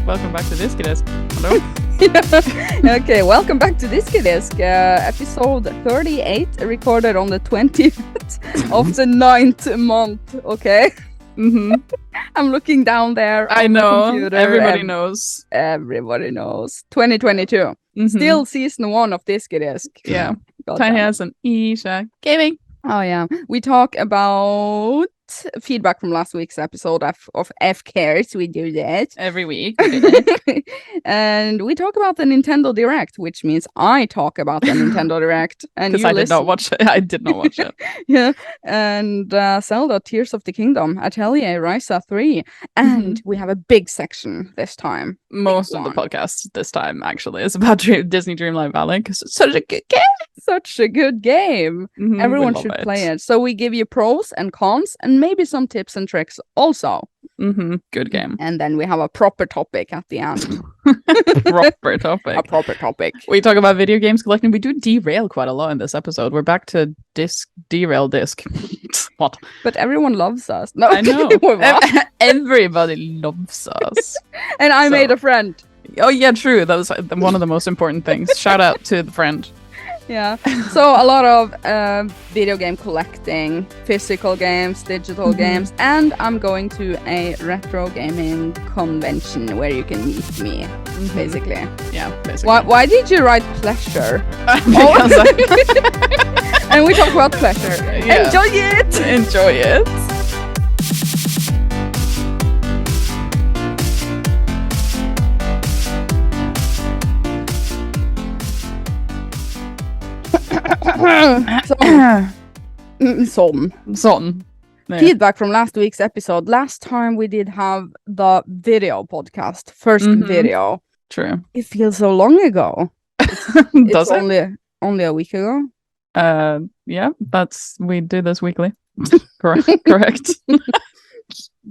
Welcome back to Diskydisk. Hello. Okay, welcome back to Diskydisk, episode 38, recorded on the 20th of the 9th month. Okay. Mm-hmm. I'm looking down there. I on the know. computer, Everybody knows. Everybody knows. 2022. Mm-hmm. Still season 1 of Diskydisk. Yeah. God Tiny damn it. House and Isha Gaming. Oh yeah, we talk about feedback from last week's episode of F-Cares. We do that Every week. We do it. and we talk about the Nintendo Direct, which means I talk about the Nintendo Direct, and Because you I did listen. not watch it. I did not watch it. Yeah, and Zelda, Tears of the Kingdom, Atelier, Ryza 3, and we have a big section this time. Most of the podcast this time actually is about Disney Dreamlight Valley because it's such a good game. Such a good game. Mhm, Everyone we should love play it. So we give you pros and cons and maybe some tips and tricks also. Mm-hmm. Good game. And then we have a proper topic at the end. Proper topic. A proper topic. We talk about video games collecting. We do derail quite a lot in this episode. We're back to derail disc. What? But everyone loves us. No, I know. What? Everybody loves us. And I made a friend. Oh yeah, true. That was one of the most important things. Shout out to the friend. Yeah. So a lot of video game collecting, physical games, digital games, and I'm going to a retro gaming convention where you can meet me, basically. Yeah, basically. Why did you write pleasure? Because And we talk about pleasure. Yeah. Enjoy it! Enjoy it. Sån. Nej. Feedback from last week's episode. Last time we did have the video podcast, first video. True. It feels so long ago. Does It's it? only a week ago. Yeah, we do this weekly. Correct.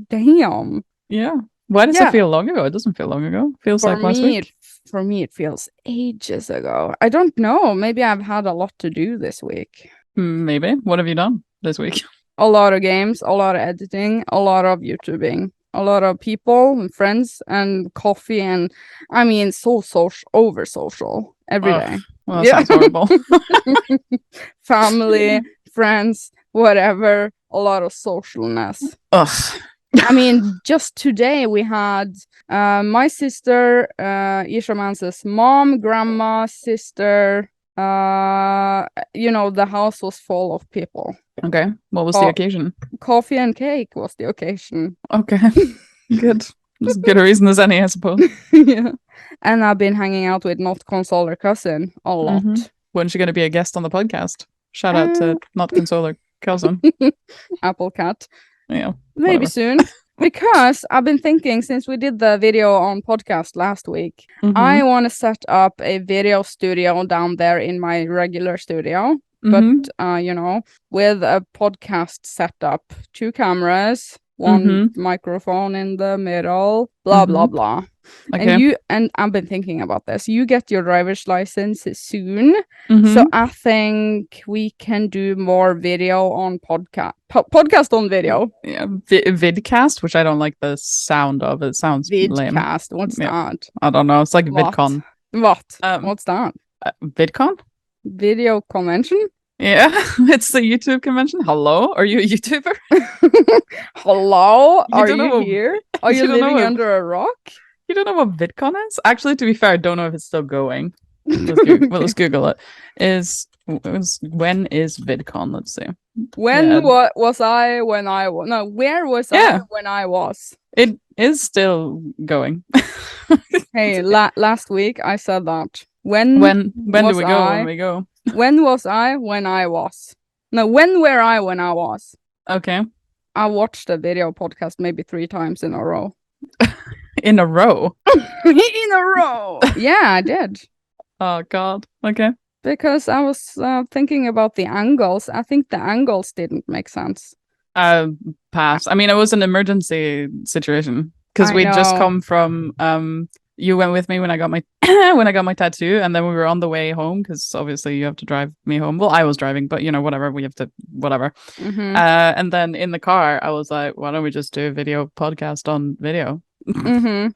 Damn. Yeah. Why does Yeah. it feel long ago? It doesn't feel long ago. Feels like last week. For me, it feels ages ago. I don't know. Maybe I've had a lot to do this week. Maybe. What have you done this week? A lot of games, a lot of editing, a lot of YouTubing, a lot of people and friends and coffee and I mean so over social every day. Well, that sounds horrible. Family, friends, whatever, a lot of socialness. Ugh. I mean, just today we had my sister, Isha Mance's mom, grandma, sister. The house was full of people. Okay. What was the occasion? Coffee and cake was the occasion. Okay. Good. As good a reason as any, I suppose. Yeah. And I've been hanging out with Not Consoler Cousin a lot. When's she going to be a guest on the podcast? Shout out to Not Consoler Cousin. Apple Cat. Yeah. Maybe whatever. soon. Because I've been thinking since we did the video on podcast last week, I want to set up a video studio down there in my regular studio. But, with a podcast setup, 2 cameras, 1 microphone in the middle, blah, blah, blah. Okay. And I've been thinking about this. You get your driver's license soon. So I think we can do more video on podcast on video. Yeah. Vidcast, which I don't like the sound of. It sounds lame. Vidcast. What's that? I don't know. It's like What? VidCon. What? What's that? VidCon? Video convention? Yeah, it's the YouTube convention. Hello, are you a YouTuber? Hello? Are don't you know- here? Are you you don't know living what- under a rock? You don't know what VidCon is? Actually, to be fair, I don't know if it's still going. Let's Google it. When is VidCon? Let's see. When was I when I was? No, where was I when I was? It is still going. Hey, last week I said that. When do we go? I- When we go? When was I when I was? No, when were I when I was? Okay. I watched a video podcast maybe 3 times in a row. In a row. In a row. Yeah, I did. Oh God. Okay. Because I was thinking about the angles. I think the angles didn't make sense. Pass. I mean, it was an emergency situation because I we'd just know. come from you went with me when I got my tattoo, and then we were on the way home because obviously you have to drive me home. Well, I was driving, but whatever, we have to whatever. Mm-hmm. And then in the car I was like, why don't we just do a video podcast on video?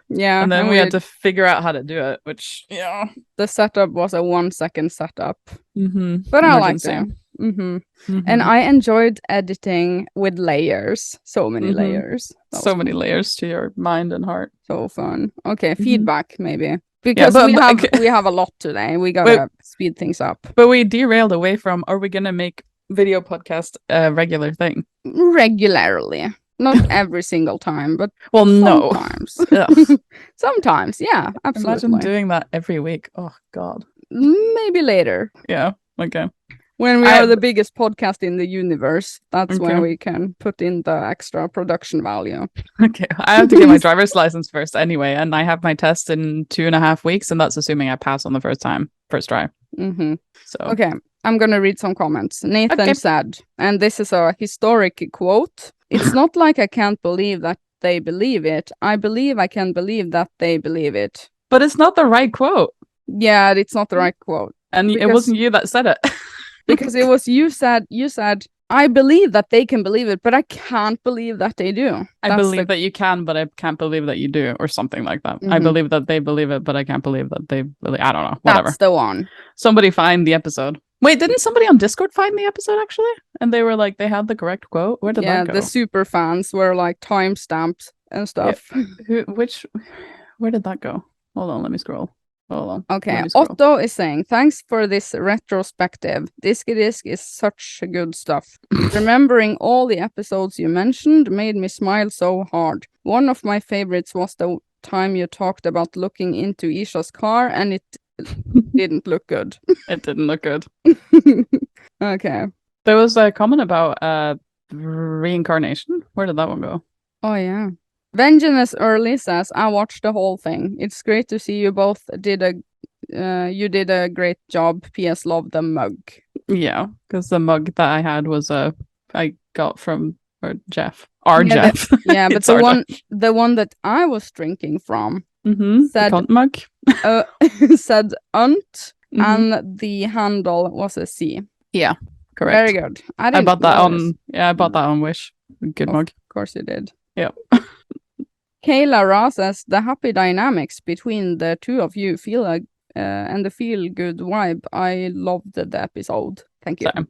Yeah. And then we had to figure out how to do it, which the setup was a 1-second setup. But I liked it. And I enjoyed editing with layers. So many layers. So many layers to your mind and heart. So fun. Okay, feedback maybe. Because we have a lot today. We gotta speed things up. But we derailed away from, are we gonna make video podcast a regular thing? Regularly. Not every single time, but sometimes. No. Sometimes, yeah, absolutely. Imagine doing that every week. Oh, God. Maybe later. Yeah, okay. When we are the biggest podcast in the universe, that's when we can put in the extra production value. Okay, I have to get my driver's license first anyway, and I have my test in 2.5 weeks, and that's assuming I pass on the first try. So okay, I'm gonna read some comments. Nathan said, and this is a historic quote. It's not like I can't believe that they believe it. I believe I can believe that they believe it. But it's not the right quote. Yeah, it's not the right quote. And it wasn't you that said it. Because it was you said, I believe that they can believe it, but I can't believe that they do. I believe that you can, but I can't believe that you do, or something like that. I believe that they believe it, but I can't believe that they believe. I don't know. Whatever. That's the one. Somebody find the episode. Wait, didn't somebody on Discord find the episode actually? And they were like, they had the correct quote. Where did that go? The super fans were like timestamps and stuff. Yeah. Where did that go? Hold on, let me scroll. Hold on. Okay, Otto is saying, thanks for this retrospective. Diskydisk is such good stuff. Remembering all the episodes you mentioned made me smile so hard. One of my favorites was the time you talked about looking into Isha's car, and it didn't look good. It didn't look good. Okay. There was a comment about reincarnation. Where did that one go? Oh, yeah. Vengeance Early says, I watched the whole thing. It's great to see you both did a great job. P.S. Love the mug. Yeah, because the mug that I had was I got from Jeff. Jeff. But the one that I was drinking from said the mug. said unt and the handle was a C. Yeah, correct. Very good. I bought that on I bought that on Wish. Good mug. Of course you did. Yeah. Kayla Ra says the happy dynamics between the two of you and the feel good vibe. I loved the episode. Thank you. Same.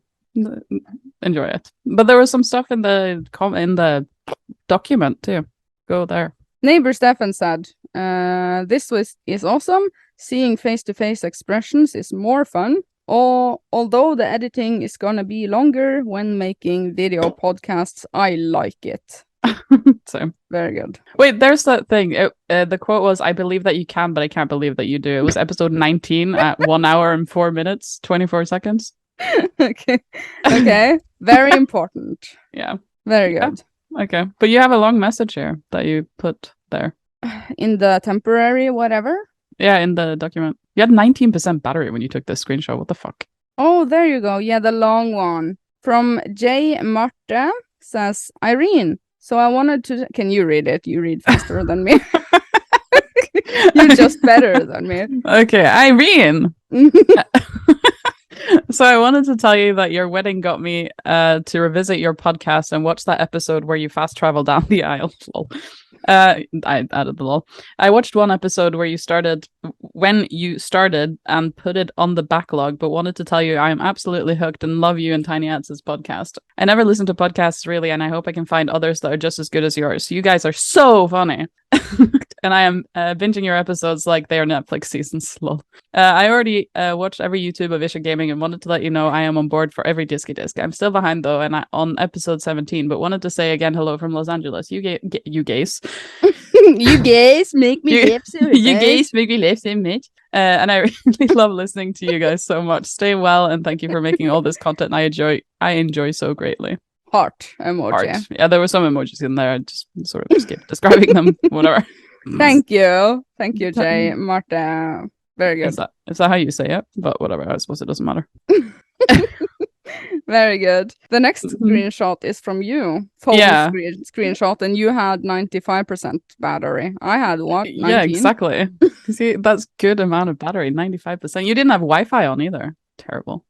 Enjoy it. But there was some stuff in the document too. Go there. Neighbor Stefan said, this is awesome. Seeing face-to-face expressions is more fun. Although the editing is gonna be longer when making video podcasts, I like it. Same. Very good. Wait, there's that thing. The quote was, I believe that you can, but I can't believe that you do. It was episode 19 at 1 hour and 4 minutes, 24 seconds. Okay. Very important. Yeah. Very good. Yeah. Okay. But you have a long message here that you put there. In the temporary whatever? Yeah, in the document. You had 19% battery when you took this screenshot. What the fuck? Oh, there you go. Yeah, the long one. From J. Marte says, Irene, so I wanted to... Can you read it? You read faster than me. You're just better than me. Okay, Irene. So I wanted to tell you that your wedding got me to revisit your podcast and watch that episode where you fast travel down the aisle. I added the lol. I watched one episode where you started and put it on the backlog, but wanted to tell you I am absolutely hooked and love you and Tiny Ats's podcast. I never listen to podcasts really, and I hope I can find others that are just as good as yours. You guys are so funny. And I am binging your episodes like they are Netflix seasons. Lol. I already watched every YouTube of Isha Gaming and wanted to let you know I am on board for every Diskydisk. I'm still behind though, and on episode 17, but wanted to say again hello from Los Angeles. You gays. You guys make me laugh so much. You guys make me laugh so much. And I really love listening to you guys so much. Stay well, and thank you for making all this content I enjoy so greatly. Heart emoji. Heart. Yeah, there were some emojis in there. I just sort of skipped describing them. Whatever. Thank you, Jay. Marta. Very good. Is that how you say it? But whatever. I suppose it doesn't matter. Very good. The next screenshot is from you. Screenshot, and you had 95% battery. I had what? 19? Yeah, exactly. See, that's good amount of battery. 95%. You didn't have Wi-Fi on either. Terrible.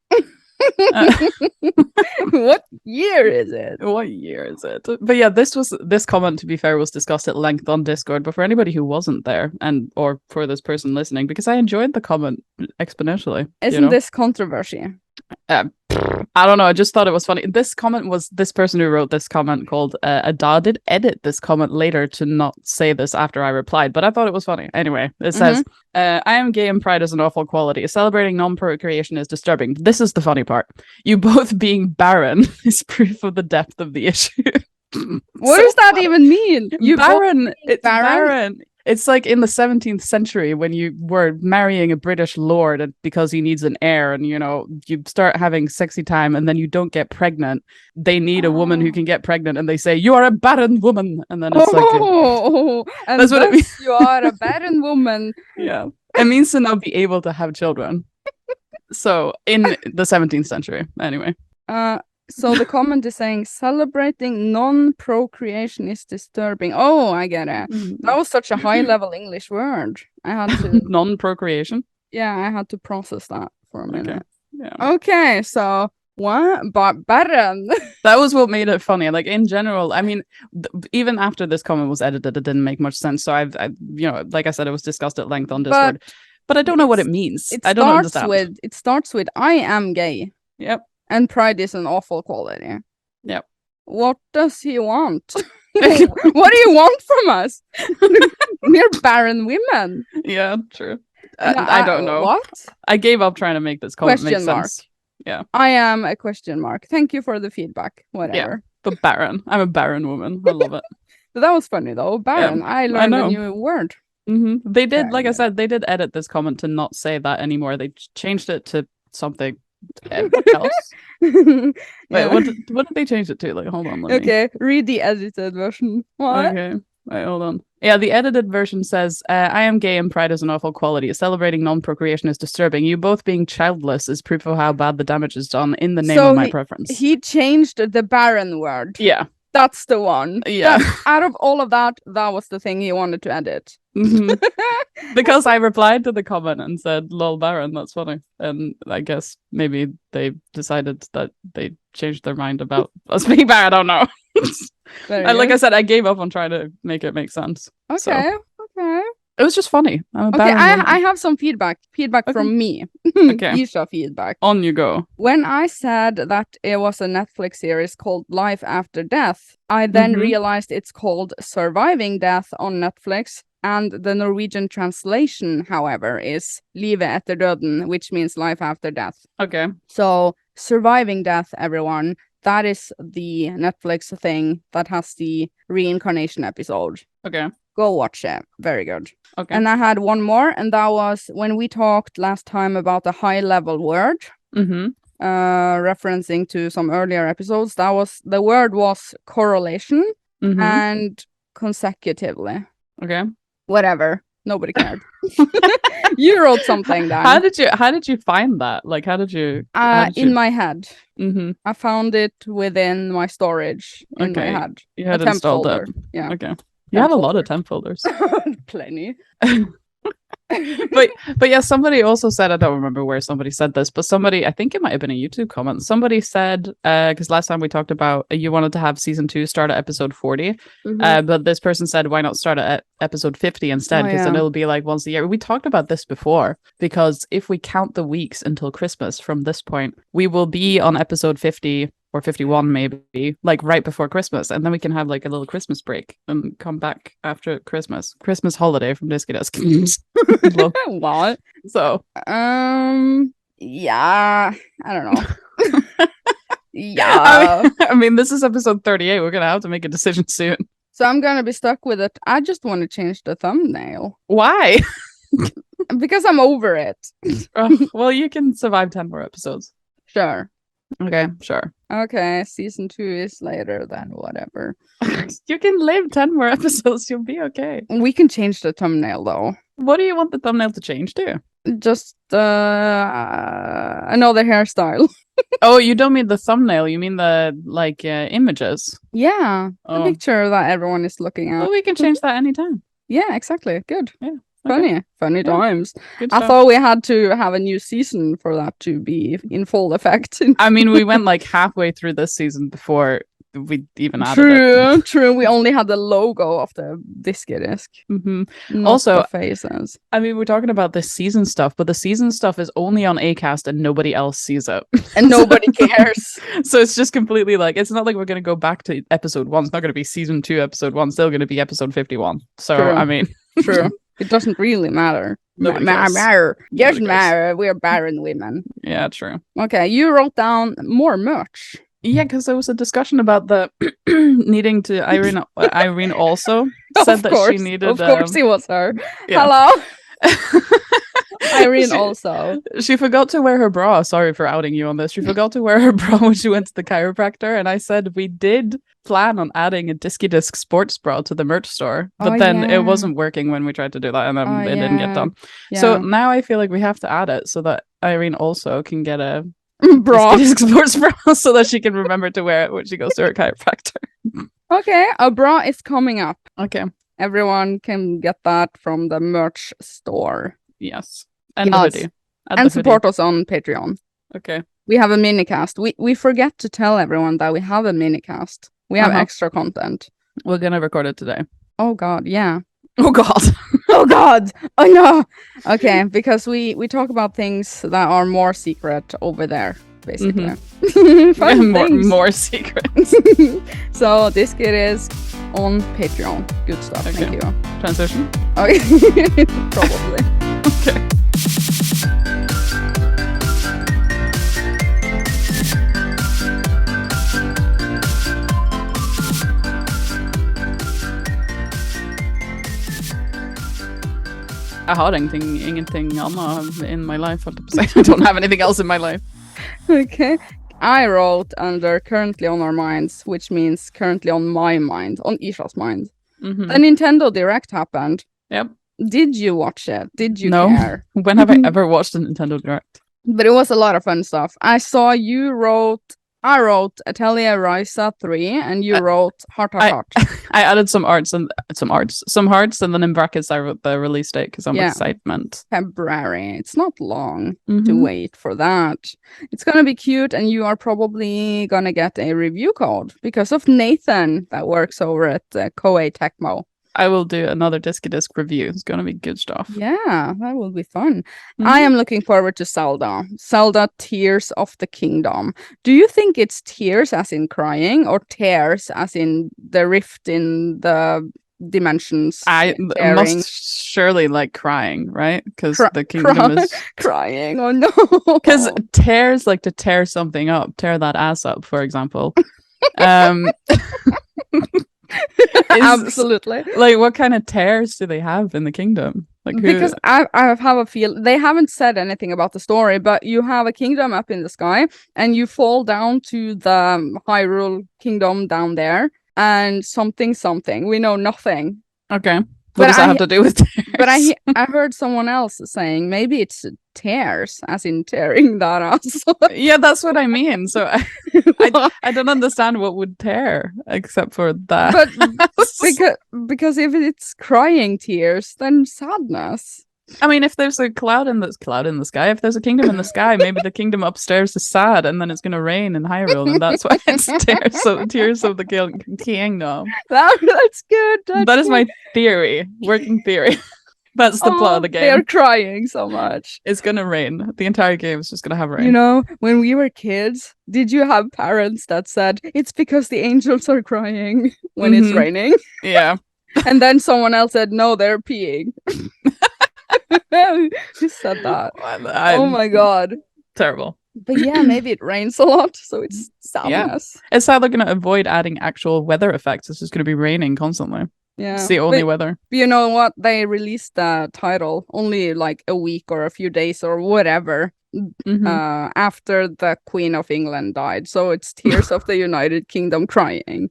What year is it? What year is it? But yeah, this comment, to be fair, was discussed at length on Discord. But for anybody who wasn't there, or for this person listening, because I enjoyed the comment exponentially. Isn't this controversy? I don't know. I just thought it was funny. This comment was this person who wrote this comment called Ada did edit this comment later to not say this after I replied, but I thought it was funny. Anyway, it says, I am gay and pride is an awful quality. Celebrating non-procreation is disturbing. This is the funny part. You both being barren is proof of the depth of the issue. What does that even mean? You barren. It's barren. It's like in the 17th century when you were marrying a British lord because he needs an heir, and you start having sexy time and then you don't get pregnant. They need a woman who can get pregnant, and they say you are a barren woman, and then it's and that's what it means. You are a barren woman. Yeah, it means to not be able to have children. So in the 17th century, anyway. So the comment is saying celebrating non-procreation is disturbing. Oh, I get it. That was such a high-level English word. I had to non-procreation. Yeah, I had to process that for a minute. Okay. Yeah. Okay, so what? Barren. That was what made it funny. Like in general, I mean, even after this comment was edited, it didn't make much sense. So I've like I said, it was discussed at length on Discord. But I don't know what it means. I don't understand. It starts with I am gay. Yep. And pride is an awful quality. Yep. What does he want? What do you want from us? We're barren women. Yeah, true. I don't know. What? I gave up trying to make this comment make sense. Yeah. I am a question mark. Thank you for the feedback. Whatever. Yeah, but barren. I'm a barren woman. I love it. That was funny though. Barren. Yeah, I learned a new word. They did, like I said, they did edit this comment to not say that anymore. They changed it to something else. Wait, what did they change it to? Like, hold on. Read the edited version. What? Okay. Wait, hold on. Yeah, the edited version says, I am gay and pride is an awful quality. Celebrating non-procreation is disturbing. You both being childless is proof of how bad the damage is done in the name of my preference. He changed the barren word. Yeah. That's the one. Yeah. Out of all of that, that was the thing he wanted to edit. Because I replied to the comment and said, lol, barren, that's funny. And I guess maybe they decided that they changed their mind about us being bad. I don't know. Like I said, I gave up on trying to make it make sense. Okay. It was just funny. I have some feedback from me. Okay. Isha feedback. On you go. When I said that it was a Netflix series called Life After Death, I then realized it's called Surviving Death on Netflix. And the Norwegian translation, however, is Livet etter døden, which means life after death. Okay. So, Surviving Death, everyone, that is the Netflix thing that has the reincarnation episode. Okay. Go watch it. Very good. Okay. And I had one more, and that was when we talked last time about the high-level word, referencing to some earlier episodes. The word was correlation and consecutively. Okay. Whatever. Nobody cared. You wrote something down. How did you find that? Like, how did you? In my head. I found it within my storage in my head. You had installed it. Yeah. Okay. You have a lot of temp folders. Plenty. but yeah, somebody also said, I don't remember where somebody said this, but somebody, I think it might have been a YouTube comment, somebody said, because last time we talked about you wanted to have season 2 start at episode 40, but this person said, why not start at episode 50 instead, because then it'll be like once a year. We talked about this before, because if we count the weeks until Christmas from this point, we will be on episode 50 or 51 maybe, like right before Christmas, and then we can have like a little Christmas break and come back after Christmas holiday from Diskydisk. What? So yeah, I don't know. Yeah, I mean this is episode 38. We're gonna have to make a decision soon, so I'm gonna be stuck with it. I just want to change the thumbnail. Why? Because I'm over it. Well, you can survive 10 more episodes. Sure. Okay, sure. Okay, season 2 is later, then whatever. You can live 10 more episodes, you'll be okay. We can change the thumbnail, though. What do you want the thumbnail to change to? Just another hairstyle. Oh, you don't mean the thumbnail, you mean the, like, images? Yeah, the picture that everyone is looking at. Well, we can change that anytime. Yeah, exactly. Good. Yeah. Funny times. Good I stuff. thought we had to have a new season for that to be in full effect. I mean, we went like halfway through this season before we even added it. True. We only had the logo of the Diskydisk. Mm-hmm. Not Also, the faces. I mean, we're talking about the season stuff, but the season stuff is only on Acast and nobody else sees it. And nobody cares. So it's just completely like, it's not like we're going to go back to episode 1. It's not going to be season 2, episode 1. It's still going to be episode 51. So, True. I mean. True. It doesn't really matter. Matter. Yes, matter. We're barren women. Yeah, true. Okay, you wrote down more merch. Yeah, because there was a discussion about the needing to Irene also said that she needed. Of course, it was her. Yeah. Hello. Irene also. She forgot to wear her bra. Sorry for outing you on this. She forgot to wear her bra when she went to the chiropractor, and I said we did plan on adding a Diskydisk sports bra to the merch store, but then it wasn't working when we tried to do that, and then it didn't get done. Yeah. So now I feel like we have to add it so that Irene also can get a bra, Diskydisk sports bra, so that she can remember to wear it when she goes to her chiropractor. Okay, a bra is coming up. Okay, everyone can get that from the merch store. Yes, and the hoodie, and support us on Patreon. Okay, we have a minicast. We forget to tell everyone that we have a minicast. We have extra content. We're gonna record it today. Oh God, yeah. Oh God. Oh God. Oh no. Okay, because we talk about things that are more secret over there, basically. More secrets. So this kid is on Patreon. Good stuff. Okay. Thank you. Transition? Okay. Probably. Okay. Jag har ingenting annat in my life. I don't have anything else in my life. Okay. I wrote under currently on our minds, which means currently on my mind, on Isha's mind. Mm-hmm. The Nintendo Direct happened. Yep. Did you watch it? Did you No. care? When have I ever watched a Nintendo Direct? But it was a lot of fun stuff. I saw you wrote... I wrote Atelier Ryza 3 and you wrote Heart. I added some hearts, and then in brackets I wrote the release date because I'm excitement. February. It's not long to wait for that. It's gonna be cute, and you are probably gonna get a review code because of Nathan that works over at Koei Tecmo. I will do another Diskydisk review. It's gonna be good stuff. Yeah, that will be fun. I am looking forward to Zelda. Zelda Tears of the Kingdom. Do you think it's tears as in crying or tears as in the rift in the dimensions? I must surely like crying, right? Because the kingdom is crying. Oh no! Because tears like to tear something up, tear that ass up, for example. Absolutely. Like, what kind of tears do they have in the kingdom? Like, because I have a feel they haven't said anything about the story, but you have a kingdom up in the sky, and you fall down to the Hyrule kingdom down there, and something. We know nothing. Okay. What does that have to do with tears? But I heard someone else saying maybe it's tears, as in tearing that ass. Yeah, that's what I mean. So I don't understand what would tear except for that. But because if it's crying tears, then sadness. I mean, if there's a cloud in the sky, if there's a kingdom in the sky, maybe the kingdom upstairs is sad, and then it's going to rain in Hyrule, and that's why it's tears of the kingdom. That's good. That is my theory, working theory. That's the plot of the game. They're crying so much. It's going to rain. The entire game is just going to have rain. You know, when we were kids, did you have parents that said, it's because the angels are crying when it's raining? Yeah. And then someone else said, no, they're peeing. Who said that? Oh my God. Terrible. But yeah, maybe it rains a lot, so it's sadness. Yeah. It's how they're going to avoid adding actual weather effects. It's just going to be raining constantly. Yeah. It's the only weather. You know what? They released the title only like a week or a few days or whatever after the Queen of England died. So it's Tears of the United Kingdom crying.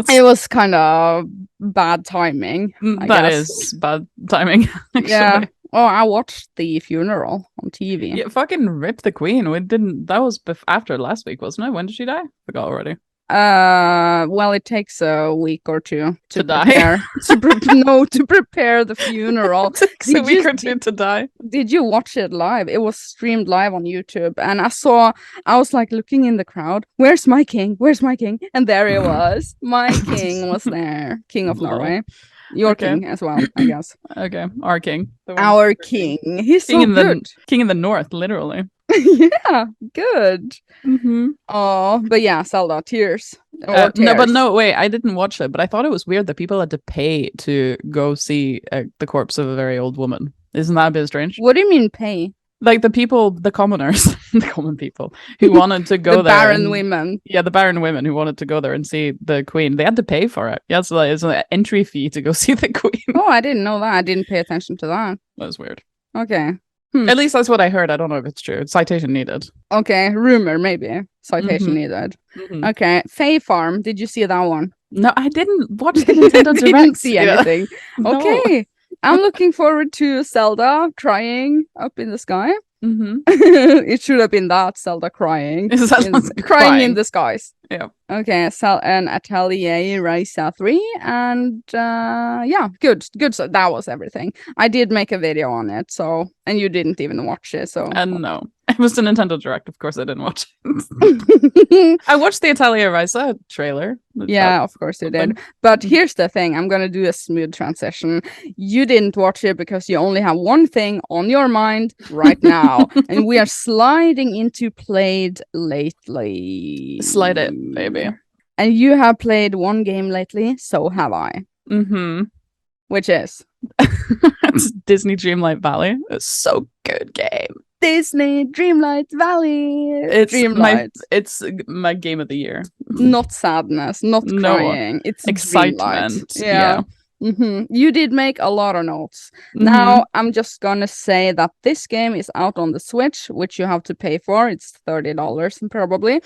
It was kind of bad timing. That is bad timing. Actually. Yeah. Oh, I watched the funeral on TV. Yeah, fucking rip the Queen. We didn't. That was after last week, wasn't it? When did she die? Forgot already. Well, it takes a week or two to die. To prepare the funeral. It takes a week or two to die. Did you watch it live? It was streamed live on YouTube, and I was like looking in the crowd. Where's my king? Where's my king? And there he was. My king was there. King of Norway. Your king as well, I guess. Okay, our king. Our king. He's so good. King in the north, literally. Yeah, good. Oh, but yeah, Zelda, tears. No, wait, I didn't watch it, but I thought it was weird that people had to pay to go see the corpse of a very old woman. Isn't that a bit strange? What do you mean pay? Like the people, the commoners, the common people who wanted to go there. The barren women. Yeah, the barren women who wanted to go there and see the queen. They had to pay for it. Yeah, so it's an entry fee to go see the queen. Oh, I didn't know that. I didn't pay attention to that. That was weird. Okay. At least that's what I heard. I don't know if it's true. Citation needed. Okay, rumor maybe. Citation needed. Okay, Fae Farm. Did you see that one? No, I didn't watch the Nintendo Direct. Didn't see anything. No. Okay, I'm looking forward to Zelda crying up in the sky. It should have been that Zelda crying. Crying in the skies. Yeah. Okay, an Atelier Ryza 3, and yeah, good. So that was everything. I did make a video on it, so, and you didn't even watch it, so. And no, it was the Nintendo Direct. Of course, I didn't watch it. I watched the Atelier Ryza trailer. Yeah, of course you did. But here's the thing: I'm gonna do a smooth transition. You didn't watch it because you only have one thing on your mind right now, and we are sliding into played lately. Slide it, baby. And you have played one game lately, so have I. Which is? It's Disney Dreamlight Valley. It's so good game. Disney Dreamlight Valley. It's my game of the year. Not sadness, not crying. It's excitement. Dreamlight. Yeah. You did make a lot of notes. Now I'm just gonna say that this game is out on the Switch, which you have to pay for. It's $30 probably.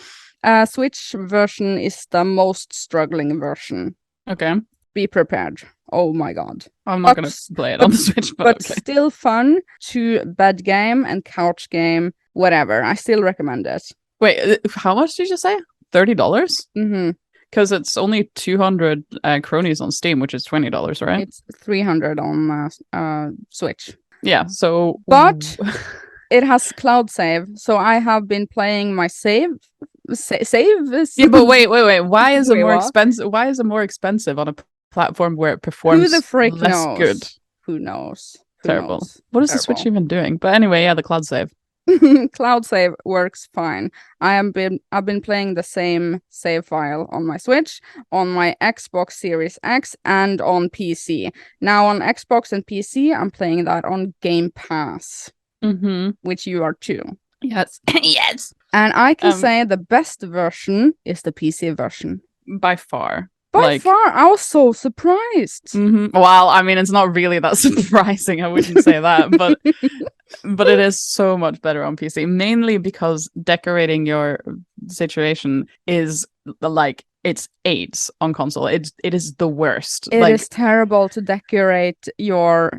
Switch version is the most struggling version. Okay. Be prepared. Oh my god. I'm not gonna play it on the Switch, but okay. Still fun to bed game and couch game, whatever. I still recommend it. Wait, how much did you say? $30? Because it's only 200 cronies on Steam, which is $20, right? It's 300 on Switch. Yeah, so... But it has cloud save, so I have been playing my save. Yeah, but wait. Why is it more expensive? Why is it more expensive on a platform where it performs Who the frick less knows? good? Who knows? Terrible. What is the Switch even doing? But anyway, yeah, the cloud save. Cloud save works fine. I've been playing the same save file on my Switch, on my Xbox Series X, and on PC. Now on Xbox and PC, I'm playing that on Game Pass, which you are too. Yes. Yes. And I can say the best version is the PC version. By far. By far, I was so surprised. Well, I mean, it's not really that surprising. I wouldn't say that, but it is so much better on PC. Mainly because decorating your situation is like it's AIDS on console. It is the worst. It is terrible to decorate your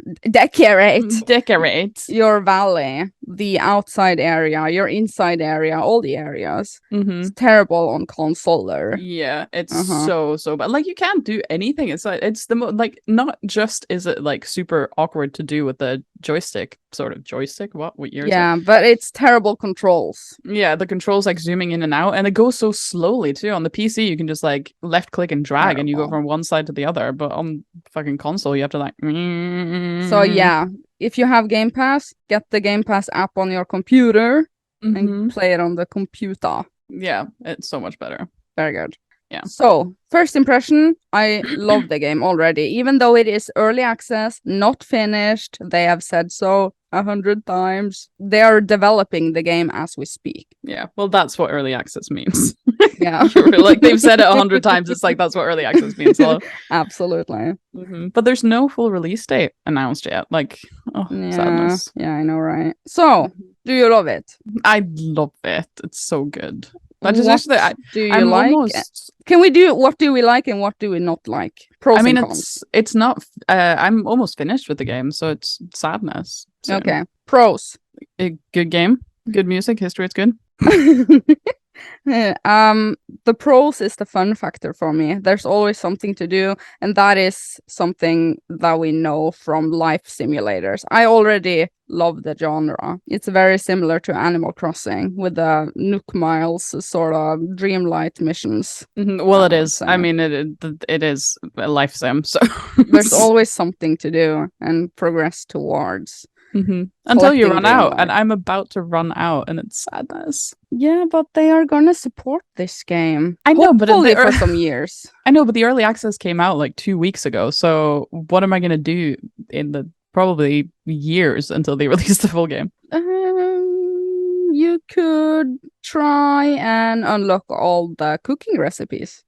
valley, the outside area, your inside area, all the areas. It's terrible on consoler. Yeah, it's so bad. Like you can't do anything. It's the not just is it like super awkward to do with the joystick. What year? Yeah, but it's terrible controls. Yeah, the controls like zooming in and out, and it goes so slowly too. On the PC, you can just like left click and drag, and you go from one side to the other. But on fucking console, you have to like. So yeah, if you have Game Pass, get the Game Pass app on your computer and play it on the computer. Yeah, it's so much better. Very good. Yeah. So, first impression, I love the game already. Even though it is early access, not finished, they have said so 100 times. They are developing the game as we speak. Yeah, well, that's what early access means. Yeah. Like, they've said it 100 times. It's like, that's what early access means. So. Absolutely. But there's no full release date announced yet. Like, sadness. Yeah, I know, right? So, do you love it? I love it. It's so good. Do you like? Can we do what do we like and what do we not like? Pros and cons. It's not. I'm almost finished with the game, so it's sadness. So. Okay. Pros. A good game, good music, history. It's good. The pros is the fun factor for me. There's always something to do, and that is something that we know from life simulators. I already love the genre. It's very similar to Animal Crossing with the Nook Miles sort of dreamlight missions. Well, it is. I mean, it is a life sim, so there's always something to do and progress towards. Until you run out, and I'm about to run out, and it's sadness. Yeah, but they are gonna support this game. I know, but for some years. I know, but the early access came out like 2 weeks ago. So what am I gonna do in the probably years until they release the full game? You could try and unlock all the cooking recipes.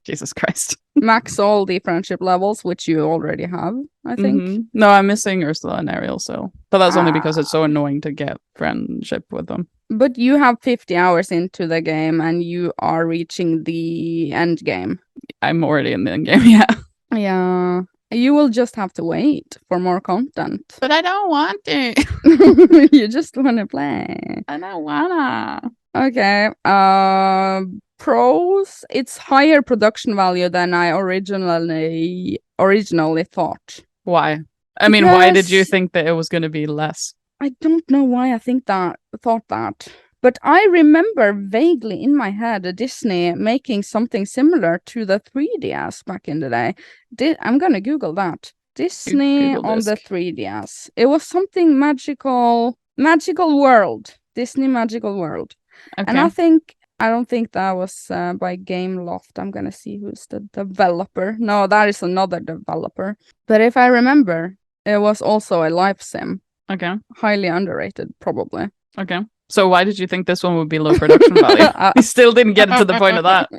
Jesus Christ. Max all the friendship levels, which you already have, I think. No, I'm missing Ursula and Ariel, but that's only because it's so annoying to get friendship with them. But you have 50 hours into the game and you are reaching the end game. I'm already in the end game, yeah. Yeah. You will just have to wait for more content. But I don't want to. You just want to play. I don't wanna. Okay. Pros, it's higher production value than I originally thought. Why? I mean, why did you think that it was going to be less? I don't know why I thought that. But I remember vaguely in my head Disney making something similar to the 3DS back in the day. I'm gonna Google that. Disney on the 3DS. It was something magical world. Disney Magical World. Okay. And I don't think that was by Gameloft. I'm gonna see who's the developer. No, that is another developer. But if I remember, it was also a life sim. Okay. Highly underrated, probably. Okay. So why did you think this one would be low production value? You still didn't get to the point of that.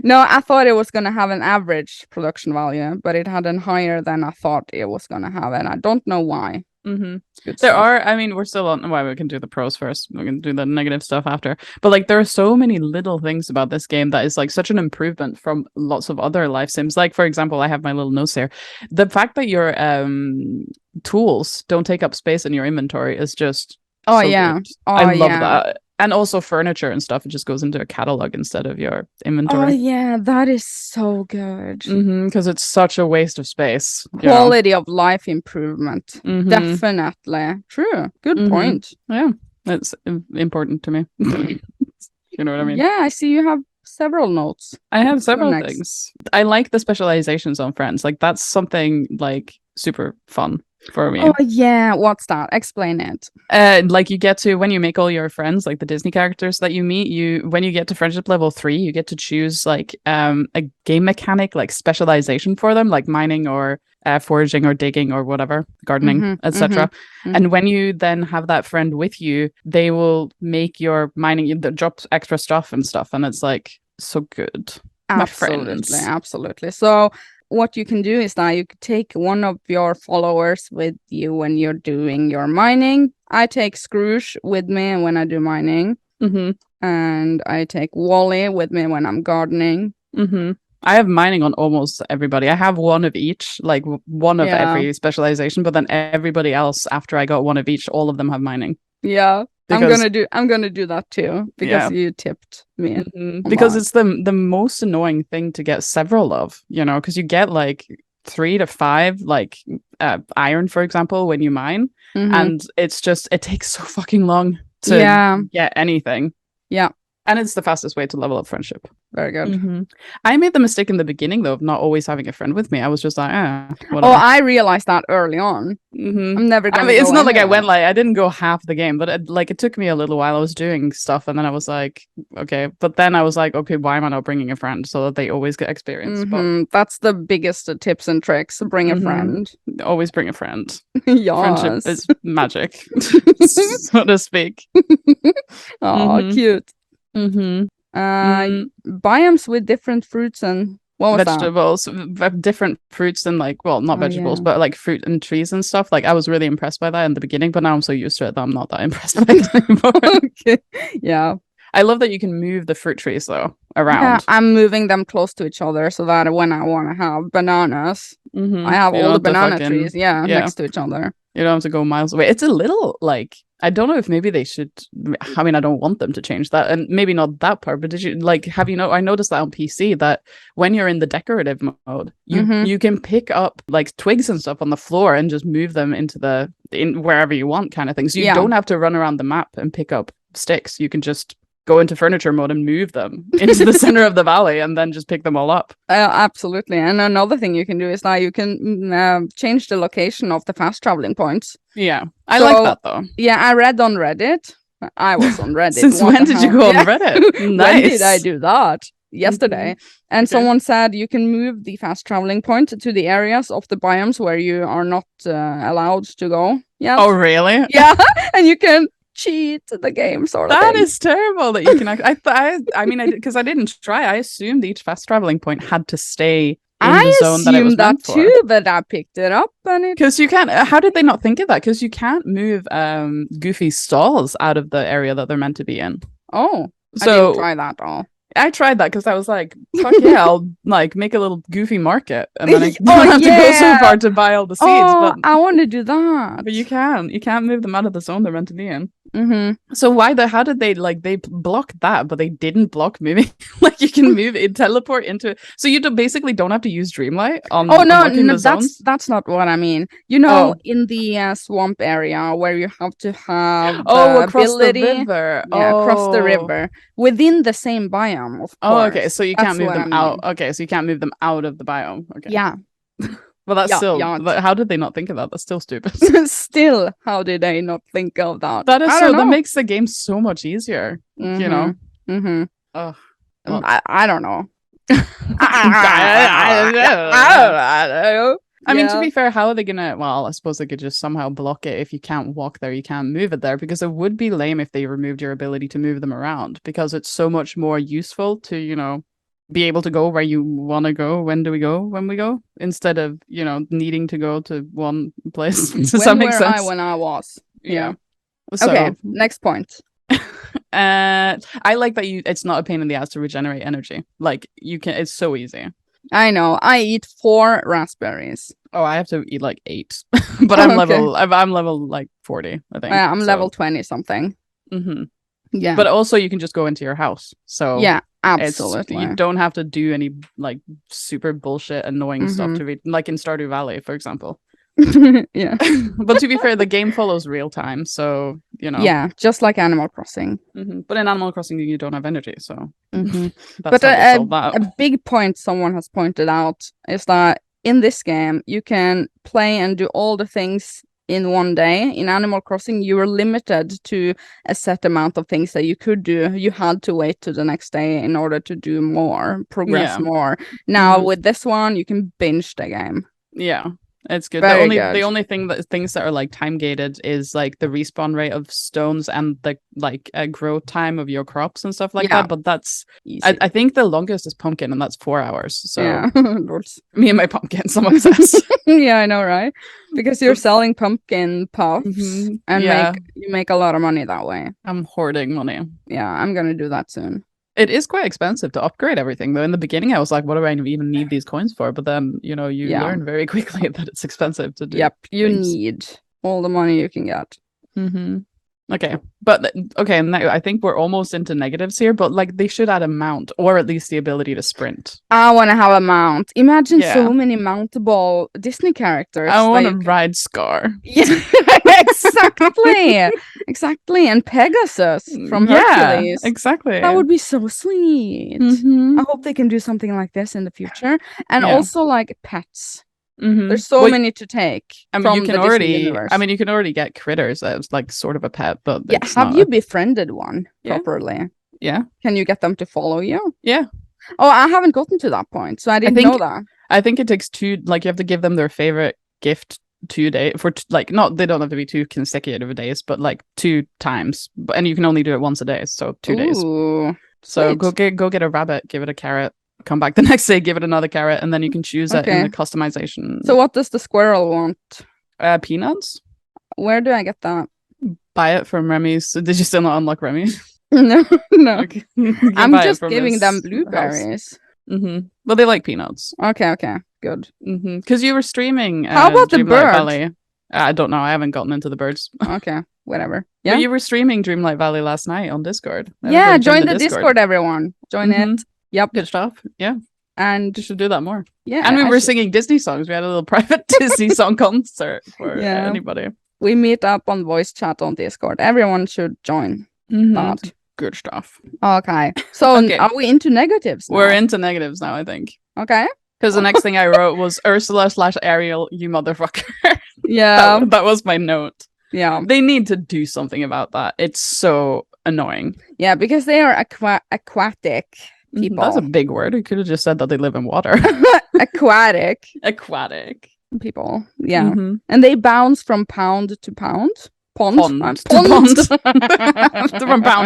No, I thought it was going to have an average production value, but it had a higher than I thought it was going to have, and I don't know why. We're still on why we can do the pros first. We can do the negative stuff after. But like, there are so many little things about this game that is like such an improvement from lots of other life sims. Like, for example, I have my little notes here. The fact that your tools don't take up space in your inventory is just good. I love that. And also furniture and stuff, it just goes into a catalog instead of your inventory. Oh yeah, that is so good. Because it's such a waste of space. Quality of life improvement. Definitely. True. Good point. Yeah, it's important to me. You know what I mean? Yeah, I see you have several notes. I have several things. I like the specializations on friends. Like, that's something like super fun for me. Oh yeah, what's that? Explain it. Like, you get to, when you make all your friends, like the Disney characters that you meet, when you get to friendship level 3, you get to choose like a game mechanic, like specialization for them, like mining or foraging or digging or whatever, gardening, etc. And when you then have that friend with you, they will make your mining, drop extra stuff, and it's like so good. Absolutely. So what you can do is that you could take one of your followers with you when you're doing your mining. I take Scrooge with me when I do mining. And I take Wally with me when I'm gardening. I have mining on almost everybody. I have one of each, like one of every specialization, but then everybody else, after I got one of each, all of them have mining. Yeah. Because I'm gonna do that too, because you tipped me. Because it's the most annoying thing to get several of, because you get like 3 to 5 like iron, for example, when you mine, and it's just, it takes so fucking long to get anything. Yeah. And it's the fastest way to level up friendship. Very good. I made the mistake in the beginning, though, of not always having a friend with me. I was just like, whatever. Oh, I realized that early on. I'm never going to it's not like I went I didn't go half the game, but it took me a little while. I was doing stuff, and then I was like, okay. But then I was like, okay, why am I not bringing a friend so that they always get experience? But that's the biggest tips and tricks. Bring a friend. Always bring a friend. Yes. Friendship is magic, so to speak. Oh, cute. Biomes with different fruits and vegetables, different fruits and like, well, not vegetables, but like fruit and trees and stuff. Like, I was really impressed by that in the beginning, but now I'm so used to it that I'm not that impressed by it anymore. Okay. Yeah. I love that you can move the fruit trees though Yeah, around. I'm moving them close to each other so that when I want to have bananas, I have You all the don't have to banana fucking- trees, yeah. next to each other. You don't have to go miles away. It's a little like I don't know if maybe they should. I mean, I don't want them to change that, and maybe not that part. But did you like? Have you know? I noticed that on PC that when you're in the decorative mode, you can pick up like twigs and stuff on the floor and just move them in wherever you want, kind of thing. So you don't have to run around the map and pick up sticks. You can just go into furniture mode and move them into the center of the valley and then just pick them all up. Absolutely. And another thing you can do is that you can change the location of the fast traveling points. Yeah, I like that though. Yeah, I read on Reddit. I was on Reddit. Since when did you go on Reddit? Nice. When did I do that? Yesterday. And someone said you can move the fast traveling point to the areas of the biomes where you are not allowed to go. Yeah. Oh, really? Yeah, and you can cheat the game sort of That thing. is terrible that you can I mean because I didn't try. I assumed each fast traveling point had to stay in the zone that it was meant for. Too, but I picked it up and it Because you can't how did they not think of that? Because you can't move Goofy's stalls out of the area that they're meant to be in. I So didn't try that at all. I tried that because I was like, fuck yeah, I'll like make a little Goofy market and then I don't have to go so far to buy all the seeds. But I want to do that. But you can't move them out of the zone they're meant to be in. Mm-hmm. So how did they they blocked that, but they didn't block moving? Like you can move it, teleport into it. So you basically don't have to use Dreamlight on. No, that's not what I mean. You know, in the swamp area where you have to have across ability, the river. Across the river within the same biome. Of course. Oh, okay. So you can't That's move what them I out. mean. Okay, so you can't move them out of the biome. Okay. Yeah. Well, that's Yeah, still. yeah. But how did they not think of that? That's still stupid. Still, how did I not think of that? That is I don't know. that makes the game so much easier. You know. Mm-hmm. Oh. I don't know. I mean, to be fair, how are they gonna? Well, I suppose they could just somehow block it. If you can't walk there, you can't move it there, because it would be lame if they removed your ability to move them around, because it's so much more useful to, be able to go where you want to go. When do we go? When we go, instead of needing to go to one place. Does that make sense? When I was. Yeah. So, Okay. Next point. I like that it's not a pain in the ass to regenerate energy. Like you can, it's so easy. I know. I eat 4 raspberries. Oh, I have to eat like 8, but I'm level like 40, I think. I'm level 20 something. Mm-hmm. Yeah. But also you can just go into your house. So yeah, absolutely. You don't have to do any like super bullshit annoying stuff to read, like in Stardew Valley, for example. Yeah. But to be fair, the game follows real time, so Yeah, just like Animal Crossing. But in Animal Crossing you don't have energy, so But that's how they solve that. a big point someone has pointed out is that in this game you can play and do all the things in one day. In Animal Crossing you were limited to a set amount of things that you could do. You had to wait to the next day in order to do more, progress more. Now with this one you can binge the game. Yeah. It's good. Very The only things that are like time gated is like the respawn rate of stones and the growth time of your crops and stuff like that. But that's I think the longest is pumpkin, and that's 4 hours. So yeah. Me and my pumpkins, I'm obsessed. Yeah, I know, right? Because you're selling pumpkin puffs and you make a lot of money that way. I'm hoarding money. Yeah, I'm gonna do that soon. It is quite expensive to upgrade everything, though. In the beginning, I was like, what do I even need these coins for? But then, you learn very quickly that it's expensive to do. Yep, you things. need all the money you can get. Okay, but now I think we're almost into negatives here, but like they should add a mount, or at least the ability to sprint. I want to have a mount. Imagine so many mountable Disney characters. I want to ride Scar. Yeah, exactly. And Pegasus from Hercules. Exactly. That would be so sweet. I hope they can do something like this in the future, and also like pets. There's so many to take. I mean, from you can the already. Disney universe. I mean, you can already get critters as like sort of a pet, but have you befriended one properly? Yeah. Can you get them to follow you? Yeah. Oh, I haven't gotten to that point, so I didn't know that. I think it takes 2. Like you have to give them their favorite gift 2 days for not. They don't have to be 2 consecutive days, but like 2 times. And you can only do it once a day, so 2 days. So sweet. go get a rabbit, give it a carrot. Come back the next day, give it another carrot, and then you can choose it in the customization. So what does the squirrel want? Peanuts. Where do I get that? Buy it from Remy's. Did you still not unlock Remy's? No, no. Okay. You can I'm buy it just from giving his them house. blueberries. Well, they like peanuts. Okay, good. Because you were streaming How about the Dreamlight bird? Valley. I don't know. I haven't gotten into the birds. Okay, whatever. But Yeah, you were streaming Dreamlight Valley last night on Discord. yeah. Join the Discord, everyone. Join it. Yep. Good stuff. Yeah. And You should do that more. yeah, And we were singing Disney songs. We had a little private Disney song concert for anybody. We meet up on voice chat on Discord. Everyone should join that. Good stuff. Okay. So are we into negatives now? We're into negatives now, I think. Okay. Because the next thing I wrote was Ursula/Ariel, you motherfucker. Yeah. that was my note. Yeah. They need to do something about that. It's so annoying. Yeah, because they are aquatic people. That's a big word. You could have just said that they live in water. Aquatic people. Yeah. And they bounce from pound to pound. Pond. From pound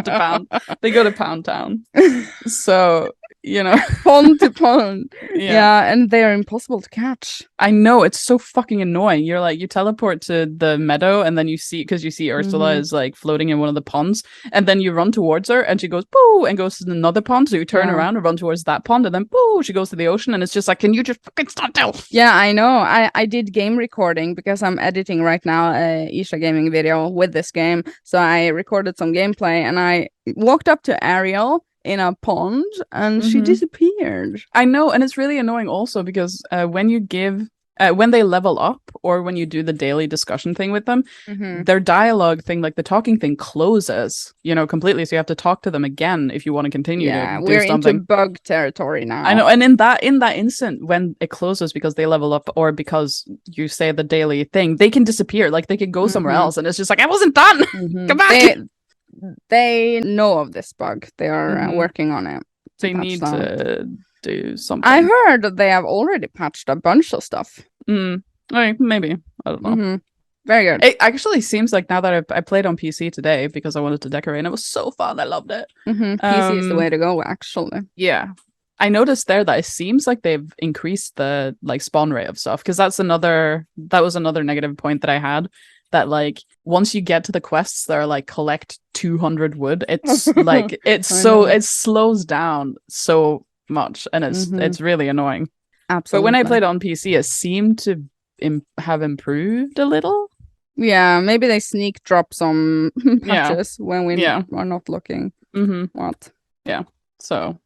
to pound. They go to Pound Town. So, pond to pond. Yeah, and they are impossible to catch. I know, it's so fucking annoying. You're like, you teleport to the meadow and then you see Ursula is like floating in one of the ponds, and then you run towards her and she goes boo and goes to another pond, so you turn around and run towards that pond, and then boo, she goes to the ocean, and it's just like, can you just fucking stop now? Yeah, I know. I did game recording because I'm editing right now a Isha gaming video with this game, so I recorded some gameplay and I walked up to Ariel in a pond and she disappeared. I know, and it's really annoying also because when you give when they level up or when you do the daily discussion thing with them, their dialogue thing, like the talking thing, closes, completely, so you have to talk to them again if you want to continue to do something. Into bug territory now. I know, and in that instant when it closes because they level up or because you say the daily thing, they can disappear, like they can go somewhere else, and it's just like, I wasn't done. Come back. They know of this bug. They are working on it. They need to do something. I heard that they have already patched a bunch of stuff. Maybe. I don't know. Very good. It actually seems like, now that I played on PC today because I wanted to decorate, and it was so fun. I loved it. PC is the way to go, actually. Yeah. I noticed there that it seems like they've increased the spawn rate of stuff, because that was another negative point that I had. That like once you get to the quests that are like collect 200 wood, it's like it slows down so much, and it's really annoying. Absolutely. But when I played on PC, it seemed to have improved a little. Yeah, maybe they sneak drop some patches when we are not looking. What? Yeah. So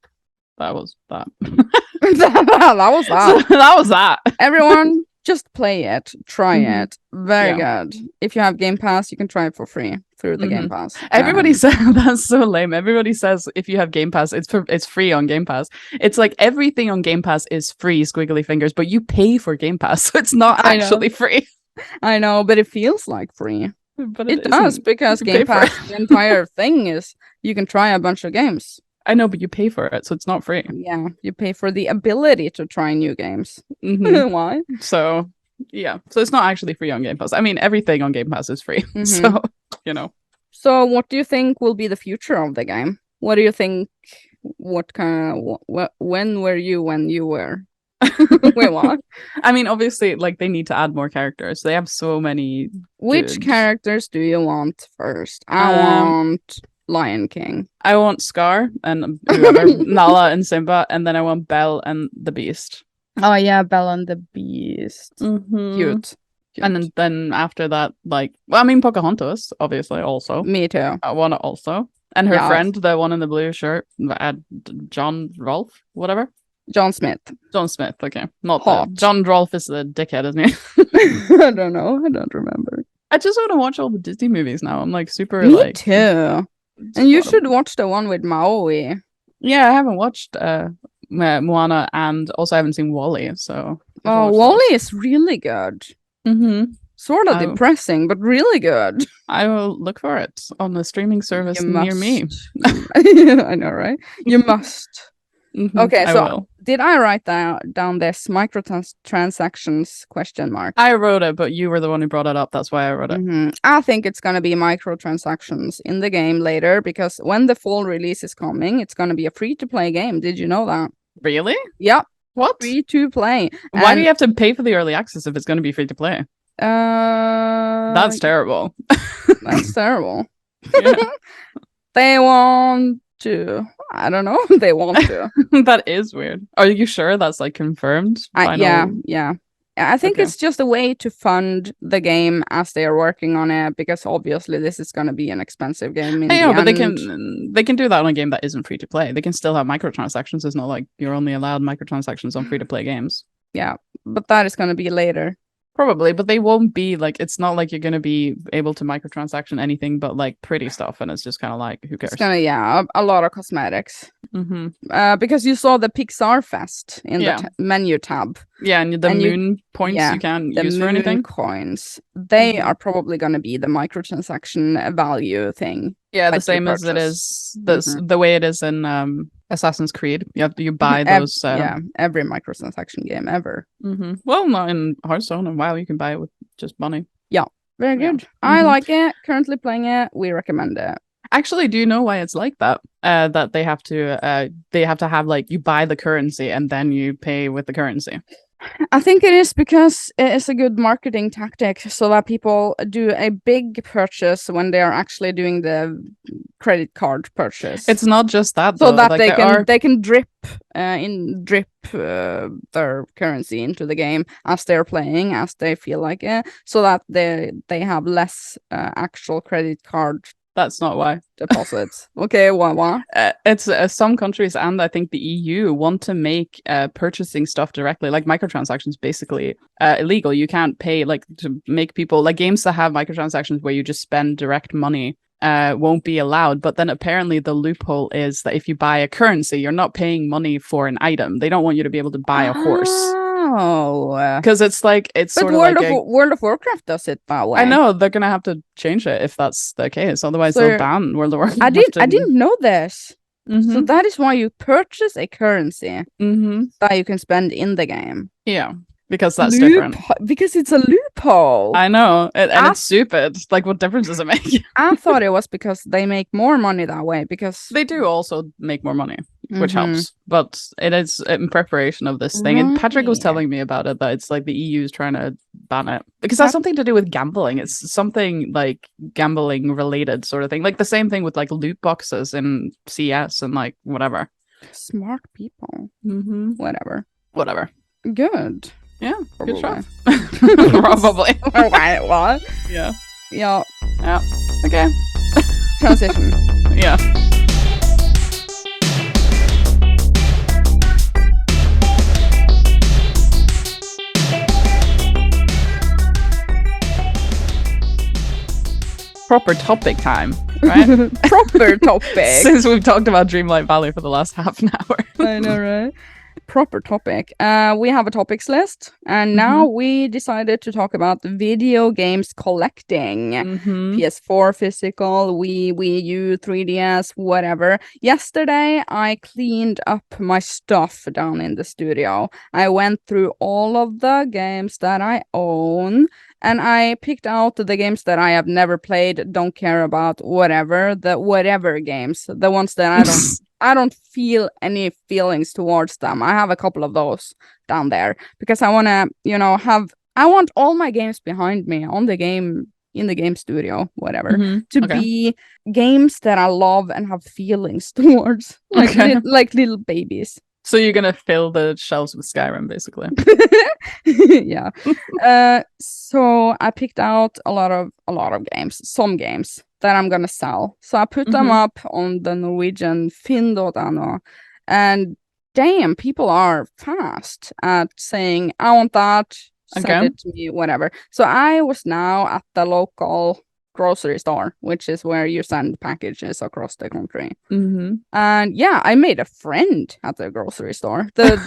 that was that. That was that. That was that. Everyone, just play it, try it. Very good. If you have Game Pass, you can try it for free through the Game Pass. Everybody says that's so lame. Everybody says if you have Game Pass, it's free on Game Pass. It's like everything on Game Pass is free, squiggly fingers, but you pay for Game Pass, so it's not actually free. I know, but it feels like free. But it does, because Game Pass, the entire thing is you can try a bunch of games. I know, but you pay for it, so it's not free. Yeah, you pay for the ability to try new games. Why? So, yeah. So it's not actually free on Game Pass. I mean, everything on Game Pass is free. So, So what do you think will be the future of the game? What do you think? What kind of... when were you when you were? Wait, what? I mean, obviously, like, they need to add more characters. They have so many... Which characters do you want first? I want... Lion King. I want Scar and whoever, Nala and Simba, and then I want Belle and the Beast. Oh yeah, Belle and the Beast. Cute. And then after that, Pocahontas, obviously, also. Me too. I want it also. And her friend, the one in the blue shirt, John Rolfe, whatever. John Smith. John Smith, okay. Not hot. John Rolfe is the dickhead, isn't he? I don't know. I don't remember. I just want to watch all the Disney movies now. I'm like super Me too. And you should watch the one with Maui. Yeah, I haven't watched Moana, and also I haven't seen WALL-E, so... Oh, WALL-E is really good. Sort of depressing, but really good. I will look for it on the streaming service near me. I know, right? You must. Okay, so did I write down this microtransactions question mark? I wrote it, but you were the one who brought it up. That's why I wrote it. I think it's going to be microtransactions in the game later, because when the fall release is coming, it's going to be a free-to-play game. Did you know that? Really? Yep. What? Free-to-play. Why do you have to pay for the early access if it's going to be free-to-play? That's terrible. That's terrible. They want to. I don't know. They want to. That is weird. Are you sure that's like confirmed? Yeah. I think it's just a way to fund the game as they are working on it, because obviously this is going to be an expensive game. But they can do that on a game that isn't free to play. They can still have microtransactions. It's not like you're only allowed microtransactions on free to play games. Yeah, but that is going to be later. Probably, but they won't be like, it's not like you're going to be able to microtransaction anything but like pretty stuff, and it's just kind of like, who cares? It's gonna, a lot of cosmetics. Because you saw the Pixar Fest in the menu tab. Yeah, and the moon points you can't use for anything. Coins, they are probably going to be the microtransaction value thing. Yeah, the same as it is the way it is in Assassin's Creed. You buy those. Every microtransaction game ever. Well, not in Hearthstone and WoW. You can buy it with just money. Yeah, very good. I like it. Currently playing it. We recommend it. Actually, do you know why it's like that? That they have to have like, you buy the currency and then you pay with the currency. I think it is because it's a good marketing tactic, so that people do a big purchase when they are actually doing the credit card purchase. It's not just that, so though. that like they can drip their currency into the game as they're playing, as they feel like it, so that they have less actual credit card. That's not why. Deposits. Okay, why? It's some countries, and I think the EU, want to make purchasing stuff directly, like microtransactions, basically illegal. You can't pay, like, to make people, like, games that have microtransactions where you just spend direct money won't be allowed. But then apparently the loophole is that if you buy a currency, you're not paying money for an item. They don't want you to be able to buy a horse. Oh, because it's like, it's sort of like World of Warcraft does it that way. I know, they're gonna have to change it if that's the case. Otherwise, they'll ban World of Warcraft. I didn't know this. So that is why you purchase a currency that you can spend in the game. Yeah, because that's different. Because it's a loophole. I know, and it's stupid. Like, what difference does it make? I thought it was because they make more money that way. Because they do also make more money, which helps. But it is in preparation of this thing. And Patrick was telling me about it, that it's like the EU is trying to ban it because that's something to do with gambling. It's something like gambling related sort of thing. Like the same thing with like loot boxes in CS and like whatever. Smart people. Whatever. Good. Yeah, good stuff. Probably. Right, what? Yeah. Okay. Transition. Yeah. Proper topic time, right? Proper topic. Since we've talked about Dreamlight Valley for the last half an hour. I know, right? Proper topic. We have a topics list, and now we decided to talk about video games collecting. PS4 physical, Wii U, 3DS, whatever. Yesterday, I cleaned up my stuff down in the studio. I went through all of the games that I own, and I picked out the games that I have never played, don't care about, whatever games, the ones that I don't feel any feelings towards them. I have a couple of those down there because I want to, I want all my games behind me in the game studio, whatever, to be games that I love and have feelings towards, like little babies. So you're gonna fill the shelves with Skyrim, basically. Yeah. So I picked out a lot of games, some games that I'm gonna sell. So I put them up on the Norwegian finn.no, and damn, people are fast at saying, I want that, send it to me, whatever. So I was now at the local grocery store, which is where you send packages across the country. And yeah, I made a friend at the grocery store. The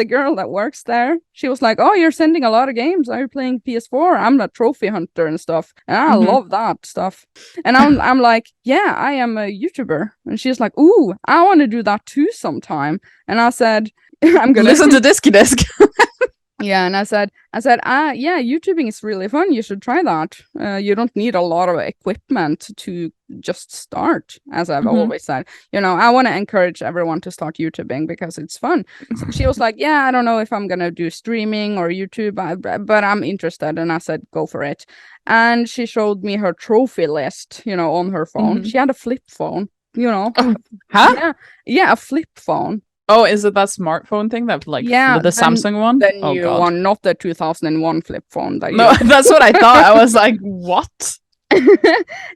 girl that works there, she was like, oh, you're sending a lot of games, are you playing PS4? I'm a trophy hunter and stuff, and I love that stuff. And I'm like, yeah, I am a YouTuber. And she's like, ooh, I want to do that too sometime. And I said, I'm gonna listen to Diskydisk. Yeah, and I said, yeah, YouTubing is really fun. You should try that. You don't need a lot of equipment to just start, as I've Mhm. always said. I want to encourage everyone to start YouTubing because it's fun. So she was like, yeah, I don't know if I'm gonna do streaming or YouTube, but I'm interested. And I said, go for it. And she showed me her trophy list, on her phone. Mhm. She had a flip phone, Oh, huh? Yeah, a flip phone. Oh, is it that smartphone thing that like Yeah, the Samsung one? The Oh new God. one, not the 2001 flip phone that No, that's what I thought. I was like, what?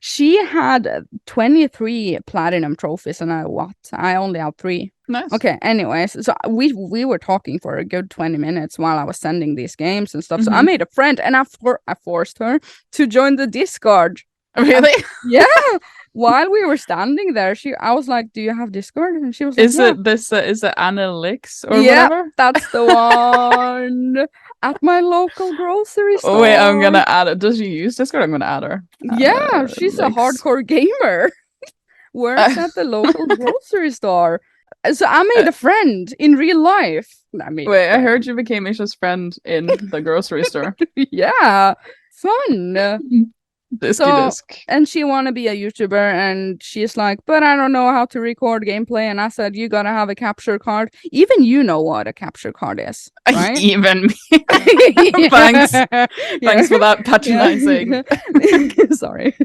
She had 23 platinum trophies, and I only have 3. Nice. Okay, anyways, so we were talking for a good 20 minutes while I was sending these games and stuff. So I Mhm. made a friend, and I forced her to join the Discord. Really? Yeah. While we were standing there, I was like, "Do you have Discord?" And she was like, Is "Yeah." it this? Is it Annalix or Yeah, whatever? that's the one at my local grocery store. Oh wait, I'm gonna add it. Does she use Discord? I'm gonna add her. Yeah, she's a Annalix. hardcore gamer. Works at the local grocery store. So I made a friend in real life. Wait, I heard you became Isha's friend in the grocery store. Yeah, fun. Diskydisk. And she want to be a YouTuber, and she's like, but I don't know how to record gameplay. And I said, you gotta have a capture card. Even you know what a capture card is, right? Even me. Thanks. Thanks for that patronizing. Sorry.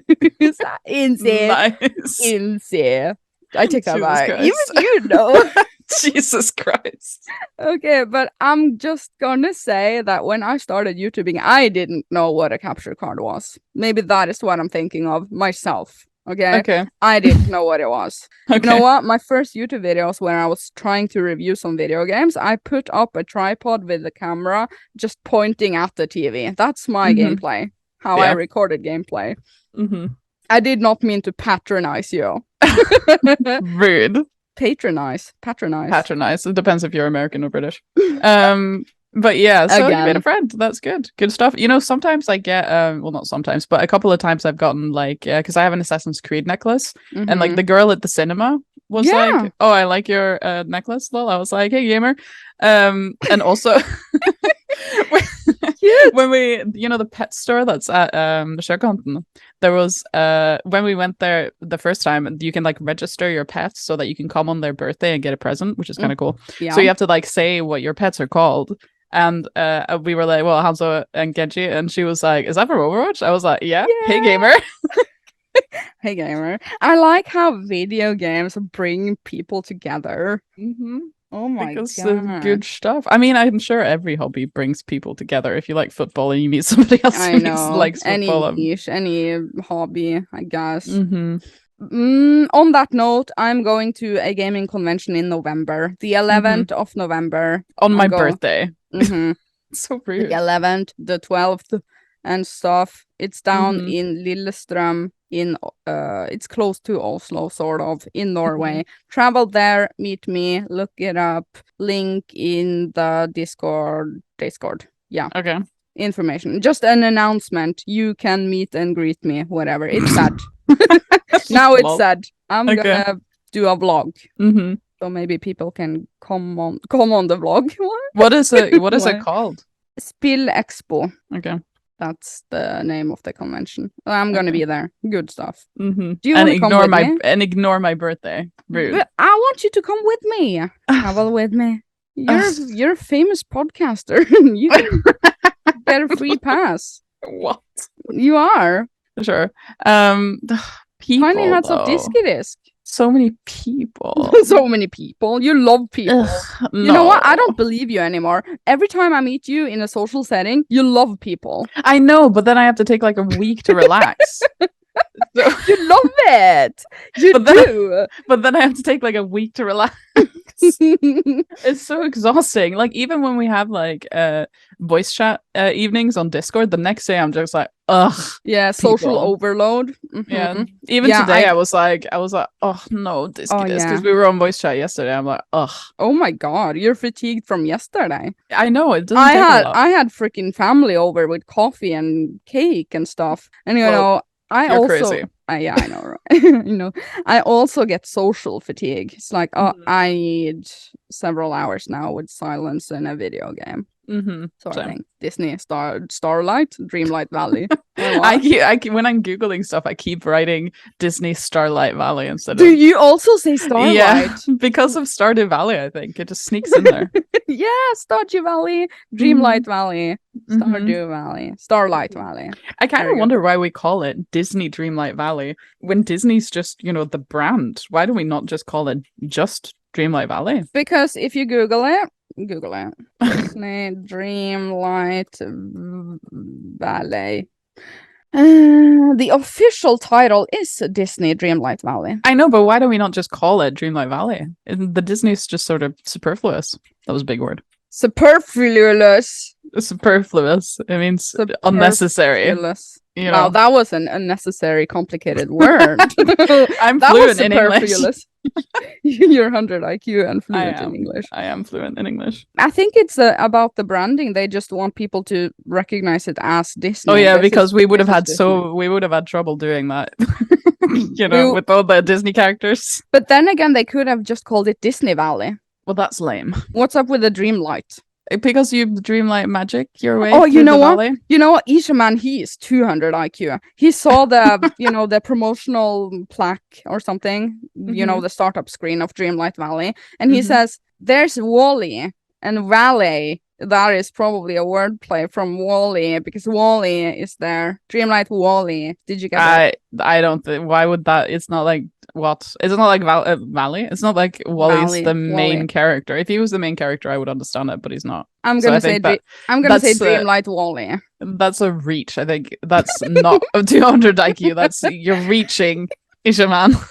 Insane. Nice. Insane. I take that Jesus back. Christ. Even you know. Jesus Christ. Okay, but I'm just gonna say that when I started YouTubing, I didn't know what a capture card was. Maybe that is what I'm thinking of myself. Okay. I didn't know what it was. Okay. You know what? My first YouTube videos when I was trying to review some video games, I put up a tripod with the camera just pointing at the TV. That's my gameplay. How I recorded gameplay. I did not mean to patronize you. Rude. Patronize. It depends if you're American or British. But yeah, so you made a friend. That's good. Good stuff. Sometimes I get well, not sometimes, but a couple of times I've gotten like because I have an Assassin's Creed necklace, and like the girl at the cinema was like, "Oh, I like your necklace." Lol. I was like, "Hey, gamer," and also when we, the pet store that's at Sjøkanten, there was when we went there the first time, you can like register your pets so that you can come on their birthday and get a present, which is kind of cool. So you have to like say what your pets are called. And we were like, well, Hanzo and Genji, and she was like, is that from Overwatch? I was like, yeah. Hey, gamer. Hey, gamer. I like how video games bring people together. Oh my god. Because good stuff. I mean, I'm sure every hobby brings people together. If you like football and you meet somebody else who likes football. Any niche, any hobby, I guess. On that note, I'm going to a gaming convention in November. The 11th of November. On my birthday. So rude. The 11th, the 12th and stuff. It's down in Lillestrøm. It's close to Oslo, sort of, in Norway. Travel there, meet me, look it up. Link in the Discord. Yeah. Okay. Information. Just an announcement. You can meet and greet me, whatever. It's sad. Now it's sad. I'm gonna do a vlog. So maybe people can come on the vlog. What is it? What is it called? Spill Expo. Okay. That's the name of the convention. I'm gonna be there. Good stuff. Do you and want to come with me? And ignore my birthday. Rude. But I want you to come with me. Travel with me. You're a famous podcaster. You can get a free pass. What? You are. Sure. People. Tiny Hats of Diskydisk. So many people. So many people. You love people. You know what? I don't believe you anymore. Every time I meet you in a social setting, you love people. I know, but then I have to take like a week to relax. You love it. You do. But then I have to take like a week to relax. It's so exhausting. Like even when we have like voice chat evenings on Discord, the next day I'm just like, ugh. Yeah, social overload. Yeah. Even today I was like, oh no, Diskydisk, because we were on voice chat yesterday. I'm like, ugh. Oh my god, you're fatigued from yesterday. I know it doesn't take a lot. I had freaking family over with coffee and cake and stuff, and you're crazy. Yeah, I know, right? I also get social fatigue. It's like, I need several hours now with silence in a video game. sort of thing. Disney Starlight Dreamlight Valley. I keep when I'm googling stuff, I keep writing Disney Starlight Valley instead Do of. you also say Starlight? Yeah, because of Stardew Valley, I think it just sneaks in there. Yeah, Stardew Valley, Dreamlight Valley, Stardew Valley, Starlight Valley. I kind of wonder why we call it Disney Dreamlight Valley when Disney's just, you know, the brand. Why do we not just call it just Dreamlight Valley? Because if you Google it. Disney Dreamlight Valley. The official title is Disney Dreamlight Valley. I know, but why do we not just call it Dreamlight Valley? The Disney's just sort of superfluous. That was a big word. Superfluous. Superfluous. It means unnecessary. You know? Wow, that was an unnecessary, complicated word. I'm fluent in English. You're 100 IQ and fluent in English. I am fluent in English. I think it's about the branding. They just want people to recognize it as Disney. Oh yeah, because we would have had trouble doing that. You know, with all the Disney characters. But then again, they could have just called it Disney Valley. Well, that's lame. What's up with the Dreamlight? Because you dreamlight magic your way. Oh, you know what? Valley? You know what? Ishaman, he is 200 IQ. He saw the, the promotional plaque or something, you know, the startup screen of Dreamlight Valley. And he says, there's Wally and Valley. That is probably a wordplay from Wally because Wally is there. Dreamlight Wally. Did you get that? I don't think. Why would that? It's not like what? It's not like Valley. It's not like Wally's the main character. If he was the main character, I would understand it, but he's not. I'm gonna say Dreamlight Wally. That's a reach. I think that's not 200 IQ. That's you're reaching, Ishaman.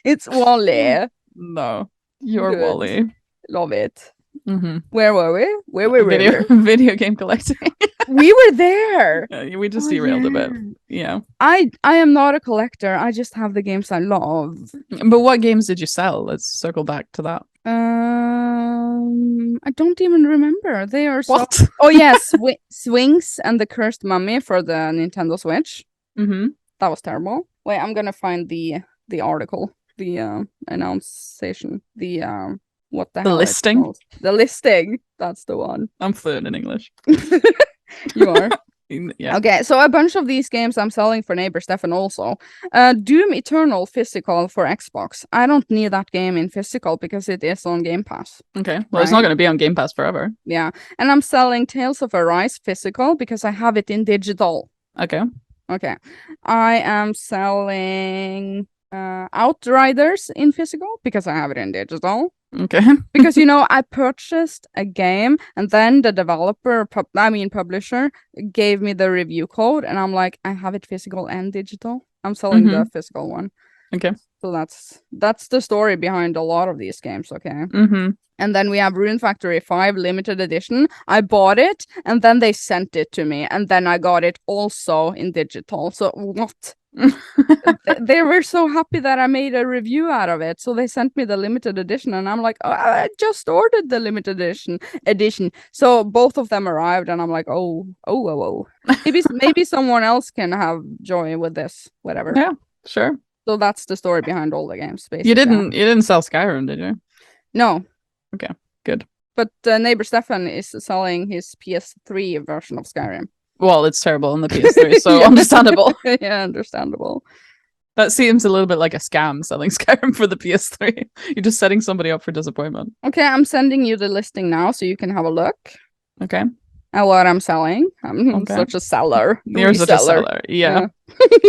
It's Wally. No, you're Good. Wally. Love it. Where were we? Where were we? Video game collecting. We were there. We just derailed a bit. Yeah. I am not a collector. I just have the games I love. But what games did you sell? Let's circle back to that. I don't even remember. They are what? Oh yes, Swings and the Cursed Mummy for the Nintendo Switch. That was terrible. Wait, I'm gonna find the article, the annunciation, the what the hell? Listing? The listing. That's the one. I'm fluent in English. You are? Yeah. Okay, so a bunch of these games I'm selling for neighbor Stefan also. Doom Eternal physical for Xbox. I don't need that game in physical because it is on Game Pass. Okay, well, It's not going to be on Game Pass forever. Yeah, and I'm selling Tales of Arise physical because I have it in digital. Okay. I am selling Outriders in physical because I have it in digital. Okay. Because I purchased a game and then the developer, publisher, gave me the review code and I'm like, I have it physical and digital. I'm selling the physical one. Okay. So that's the story behind a lot of these games. Okay. And then we have Rune Factory 5 limited edition. I bought it and then they sent it to me and then I got it also in digital. So what? They were so happy that I made a review out of it, so they sent me the limited edition and I'm like, oh, I just ordered the limited edition. So both of them arrived and I'm like, oh. Maybe someone else can have joy with this, whatever. Yeah, sure. So that's the story behind all the games, basically. You didn't sell Skyrim, did you? No. Okay, good. But neighbor Stefan is selling his PS3 version of Skyrim. Well, it's terrible on the PS3, so understandable. Yeah, understandable. That seems a little bit like a scam, selling Skyrim for the PS3. You're just setting somebody up for disappointment. Okay, I'm sending you the listing now so you can have a look. Okay. At what I'm selling. I'm such a seller. You're such a seller. Yeah.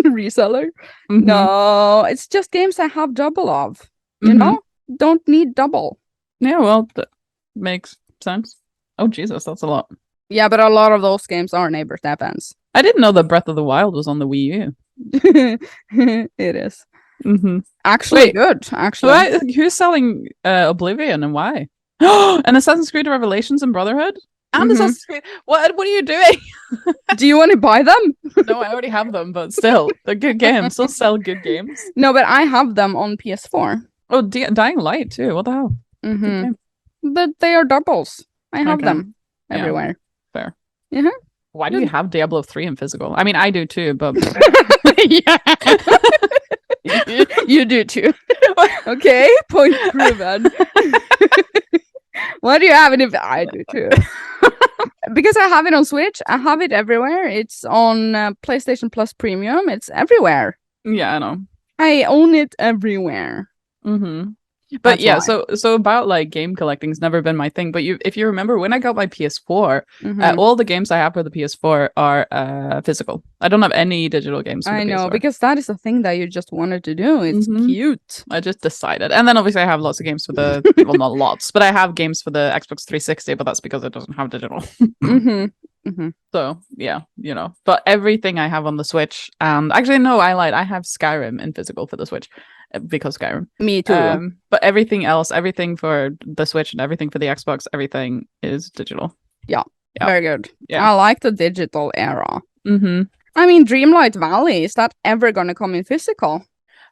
Reseller. No, it's just games I have double of. You know? Don't need double. Yeah, well, that makes sense. Oh, Jesus, that's a lot. Yeah, but a lot of those games are neighbor Stefan's. I didn't know that Breath of the Wild was on the Wii U. It is. Actually, wait, good. Actually, who's selling Oblivion and why? And Assassin's Creed Revelations and Brotherhood? And Assassin's Creed. What are you doing? Do you want to buy them? No, I already have them, but still, they're good games. Still sell good games. No, but I have them on PS4. Oh, Dying Light too. What the hell? But they are doubles. I have them everywhere. Yeah. Fair. Yeah. Why do you have Diablo 3 in physical? I mean, I do too, but you do too. Okay, point proven. Why do you have it? I do too. Because I have it on Switch. I have it everywhere. It's on PlayStation Plus Premium. It's everywhere. Yeah, I know. I own it everywhere. But that's yeah, why. so about like game collecting's never been my thing. But if you remember when I got my PS4, all the games I have for the PS4 are physical. I don't have any digital games. For the PS4. Because that is the thing that you just wanted to do. It's cute. I just decided, and then obviously I have lots of games for the well, not lots, but I have games for the Xbox 360. But that's because it doesn't have digital. So yeah, But everything I have on the Switch, and actually no, I lied. I have Skyrim in physical for the Switch. Because Skyrim. Me too. But everything else, everything for the Switch and everything for the Xbox, everything is digital. Yeah. Very good. Yeah. I like the digital era. I mean, Dreamlight Valley, is that ever going to come in physical?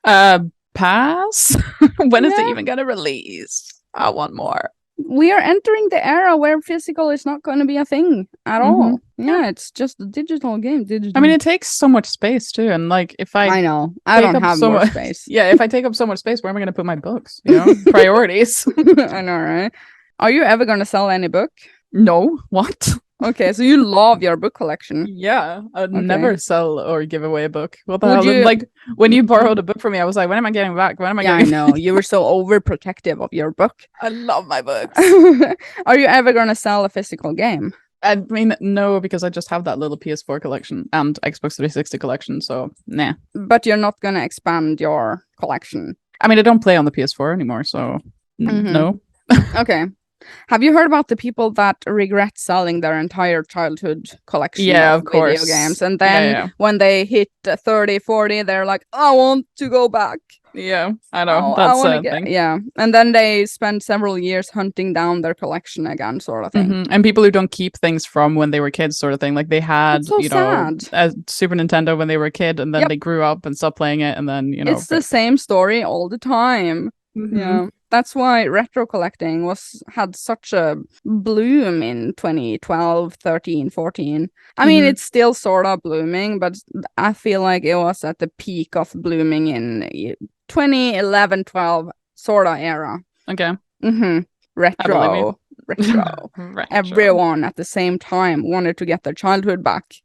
Pass? When is it even going to release? I want more. We are entering the era where physical is not going to be a thing at all. Yeah, it's just a digital game. I mean, it takes so much space too, and like if I know I don't have so much space. Yeah, if I take up so much space, where am I going to put my books? Priorities. I know, right? Are you ever going to sell any book? No. What? Okay, so you love your book collection. Yeah, I'd never sell or give away a book. What the hell? Like when you borrowed a book from me, I was like, when am I getting back? When am I getting? I know. You were so overprotective of your book. I love my books. Are you ever going to sell a physical game? I mean, no, because I just have that little PS4 collection and Xbox 360 collection, so nah. But you're not going to expand your collection? I mean, I don't play on the PS4 anymore, so no. Okay. Have you heard about the people that regret selling their entire childhood collection of course. Video games? And then when they hit 30, 40, they're like, I want to go back. Yeah, I know. That's a thing. Yeah. And then they spend several years hunting down their collection again, sort of thing. And people who don't keep things from when they were kids, sort of thing. Like they had, a Super Nintendo when they were a kid, and then they grew up and stopped playing it, and then, It's the same story all the time. Yeah. That's why retro collecting had such a bloom in 2012, 13, 14. I mean, it's still sort of blooming, but I feel like it was at the peak of blooming in 2011, 12 sort of era. Okay. Retro. Everyone at the same time wanted to get their childhood back.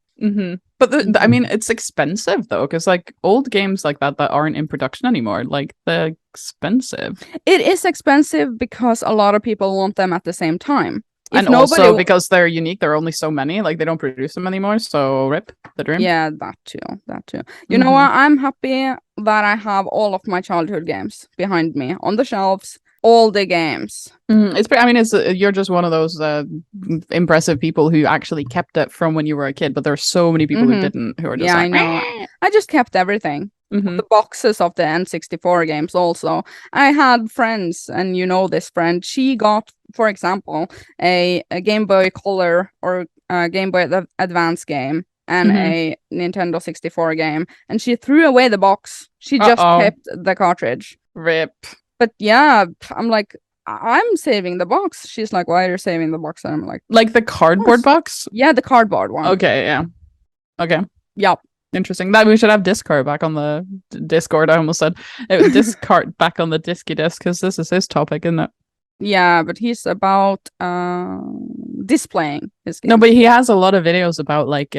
But I mean, it's expensive though, because like old games like that aren't in production anymore, like they're expensive. It is expensive because a lot of people want them at the same time. And also because they're unique, there are only so many, like they don't produce them anymore, so rip the dream. Yeah, that too. You know what? I'm happy that I have all of my childhood games behind me on the shelves. All the games. You're just one of those impressive people who actually kept it from when you were a kid, but there are so many people who didn't, who are just I know. I just kept everything. The boxes of the N64 games also. I had friends, and this friend, she got, for example, a Game Boy Color or Game Boy Advance game and a Nintendo 64 game, and she threw away the box. She just kept the cartridge. Rip. But yeah, I'm like, I'm saving the box. She's like, why are you saving the box? And I'm like the cardboard box? Yeah, the cardboard one. Okay, yeah. Okay. Yep. Interesting. That we should have Discord back on the Discord. I almost said Discord back on the Diskydisk, because this is his topic, isn't it? Yeah, but he's about displaying his games. No, but he has a lot of videos about like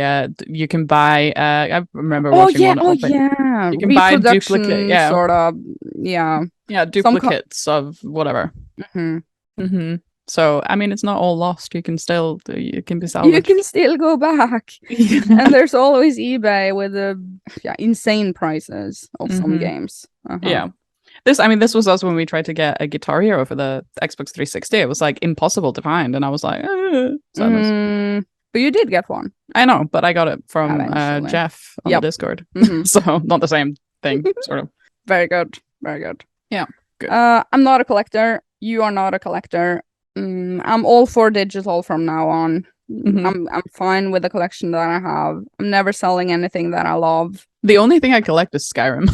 you can buy I remember watching one. Yeah. You can buy duplicate, sort of, duplicates of whatever. So I mean, it's not all lost. You can be salvaged. You can still go back. And there's always eBay with the insane prices of some games. Yeah. This was us when we tried to get a Guitar Hero for the Xbox 360. It was like impossible to find, and I was like, sadness. But you did get one. I know, but I got it from Jeff on the Discord. So not the same thing, sort of. Very good. Very good. Yeah. Good. I'm not a collector. You are not a collector. I'm all for digital from now on. I'm fine with the collection that I have. I'm never selling anything that I love. The only thing I collect is Skyrim.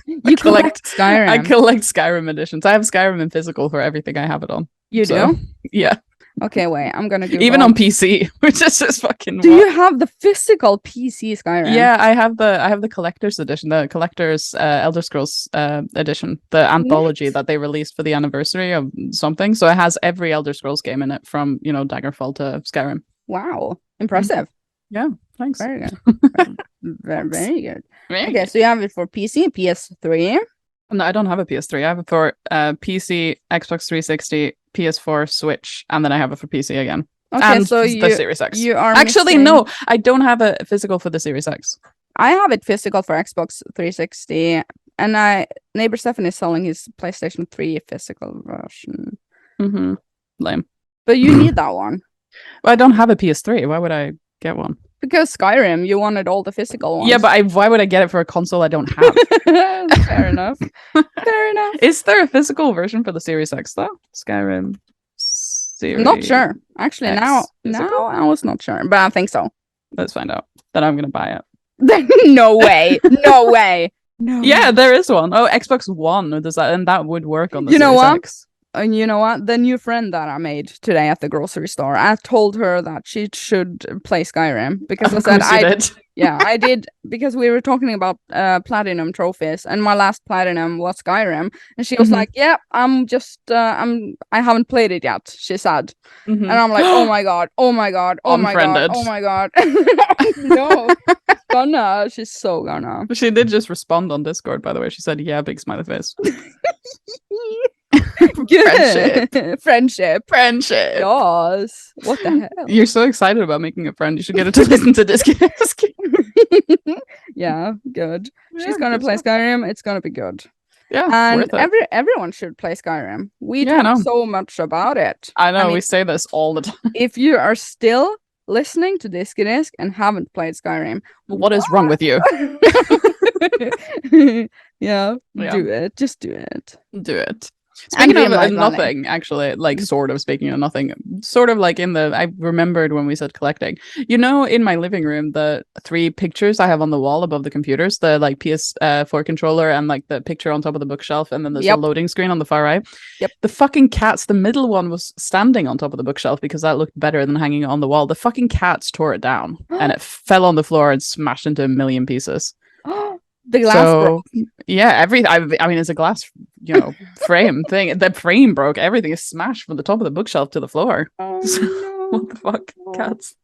You collect Skyrim? I collect Skyrim editions. I have Skyrim in physical for everything I have it on. You do? Yeah. Okay, wait. I'm gonna Google. Even on PC, which is just fucking. Do you have the physical PC Skyrim? Yeah, I have the collector's edition, the collector's Elder Scrolls edition, the anthology that they released for the anniversary of something. So it has every Elder Scrolls game in it, from Daggerfall to Skyrim. Wow, impressive. Yeah, thanks. Very good. Very good. Very Okay, good. so you have it for PC, PS3. No, I don't have a PS3. I have it for PC, Xbox 360, PS4, Switch, and then I have it for PC again. Okay, and so the Series X. You are actually missing... no, I don't have a physical for the Series X. I have it physical for Xbox 360, and neighbor Stefan is selling his PlayStation 3 physical version. Lame. But you need that one. Well, I don't have a PS3. Why would I get one? Because Skyrim, you wanted all the physical ones. Yeah, but why would I get it for a console I don't have? Fair enough. Fair enough. Is there a physical version for the Series X though? Skyrim Series. Not sure. Actually, X now physical? I was not sure, but I think so. Let's find out. Then I'm gonna buy it. No way. No way. No. Yeah, there is one. Oh, Xbox One does that, and that would work on the Series X. And you know what? The new friend that I made today at the grocery store, I told her that she should play Skyrim because I said I did because we were talking about platinum trophies, and my last platinum was Skyrim, and she was like, "Yeah, I'm just I haven't played it yet." She said, and I'm like, "Oh my god, oh my god, oh my god, oh my god!" No, she's so gonna. She did just respond on Discord, by the way. She said, "Yeah, big smiley face." Friendship. Yes. What the hell? You're so excited about making a friend. You should get her to listen to Diskydisk. Yeah, good. She's gonna play Skyrim. It's gonna be good. Yeah, and everyone should play Skyrim. We talk so much about it. I know, we say this all the time. If you are still listening to Diskydisk and haven't played Skyrim, what is wrong with you? Yeah, do it. Just do it. Do it. Speaking of nothing, actually, like sort of speaking of nothing, sort of like I remembered when we said collecting, in my living room, the 3 pictures I have on the wall above the computers, the like PS4 controller and like the picture on top of the bookshelf, and then there's a loading screen on the far right. Yep. The fucking cats, the middle one was standing on top of the bookshelf because that looked better than hanging it on the wall. The fucking cats tore it down and it fell on the floor and smashed into a million pieces. The glass broke. Yeah, I mean, it's a glass, frame thing. The frame broke. Everything is smashed from the top of the bookshelf to the floor. Oh, no. What the fuck, cats?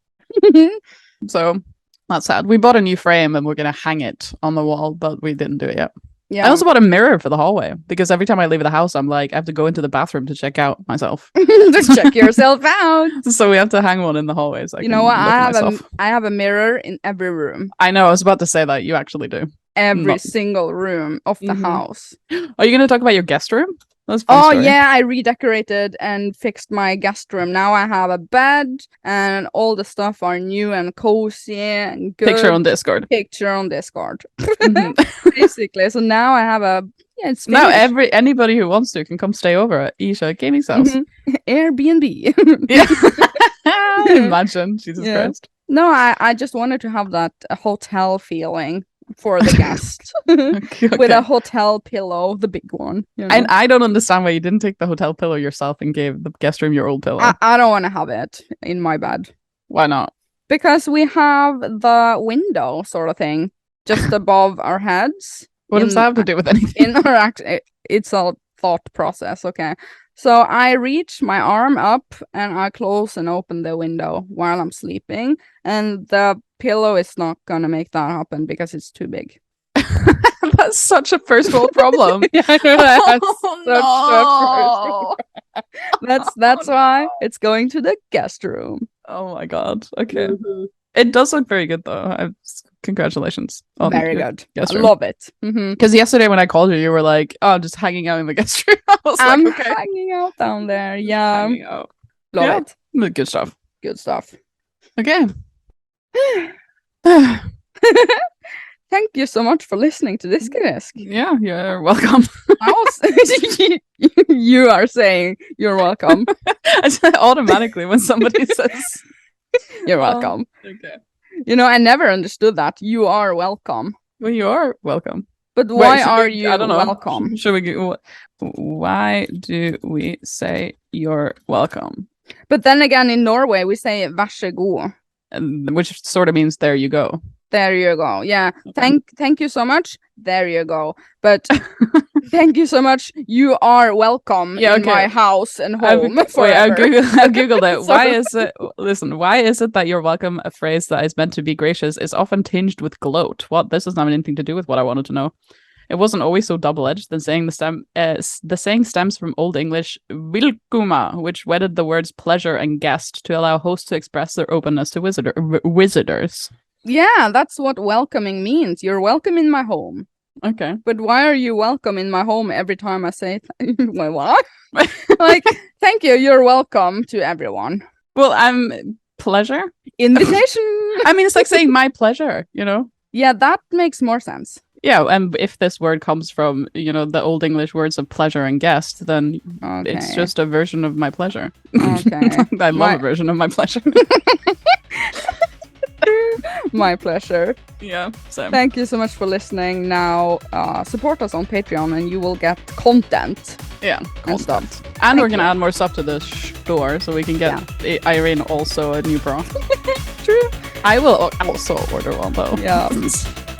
So that's sad. We bought a new frame and we're gonna hang it on the wall, but we didn't do it yet. Yeah. I also bought a mirror for the hallway because every time I leave the house, I'm like, I have to go into the bathroom to check out myself. To check yourself out. So we have to hang one in the hallway. So I have a mirror in every room. I know. I was about to say that. You actually do. Every single room of the house. Are you going to talk about your guest room? That's fun story. Yeah, I redecorated and fixed my guest room. Now I have a bed and all the stuff are new and cozy and good. Picture on Discord. Basically. So now I have it's now anybody who wants to can come stay over at Isha Gaming's house. Airbnb. Yeah. Imagine. Jesus Christ. No, I just wanted to have that hotel feeling for the guest. Okay. With a hotel pillow, the big one. And I don't understand why you didn't take the hotel pillow yourself and gave the guest room your old pillow. I don't want to have it in my bed. Why not? Because we have the window sort of thing just above our heads. What does that have to do with anything? It's a thought process, okay? So I reach my arm up and I close and open the window while I'm sleeping, and the pillow is not gonna make that happen because it's too big. That's such a first world problem. Yeah, that's why it's going to the guest room. Oh my god. Okay. It does look very good though. Congratulations. Very good. I love it. Because yesterday when I called you, you were like, "Oh, I'm just hanging out in the guest room." I'm hanging out down there. Yeah. Hanging out. Love it. Good stuff. Good stuff. Okay. Thank you so much for listening to Diskydisk. Yeah, you're welcome. You are saying you're welcome. Automatically when somebody says you're welcome. Okay. I never understood that. You are welcome. Well, you are welcome. But why are you welcome? Why do we say you're welcome? But then again, in Norway, we say varsågod. Which sort of means there you go. There you go. Yeah. Okay. Thank you so much. There you go. But thank you so much. You are welcome in my house and home. I've Googled it. Why is it that you're welcome, a phrase that is meant to be gracious, is often tinged with gloat? What? This doesn't have anything to do with what I wanted to know. It wasn't always so double-edged. The saying stems from Old English "vilkuma," which wedded the words pleasure and guest to allow hosts to express their openness to visitors. Yeah, that's what welcoming means. You're welcome in my home. Okay. But why are you welcome in my home every time I say wait, what? Like, thank you. You're welcome to everyone. Well, pleasure? Invitation. I mean, it's like saying my pleasure, you know? Yeah, that makes more sense. Yeah, and if this word comes from, the Old English words of pleasure and guest, then it's just a version of my pleasure. Okay. I love a version of my pleasure. My pleasure. Yeah, same. Thank you so much for listening. Now, support us on Patreon and you will get content. Yeah, and stuff. And we're going to add more stuff to the store so we can get Irene also a new bra. True. I will also order one, though. Yeah.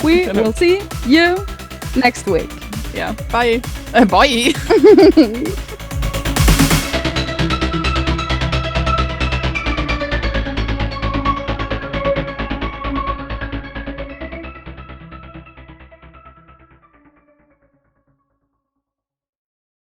We will see you next week. Yeah. Bye. Bye.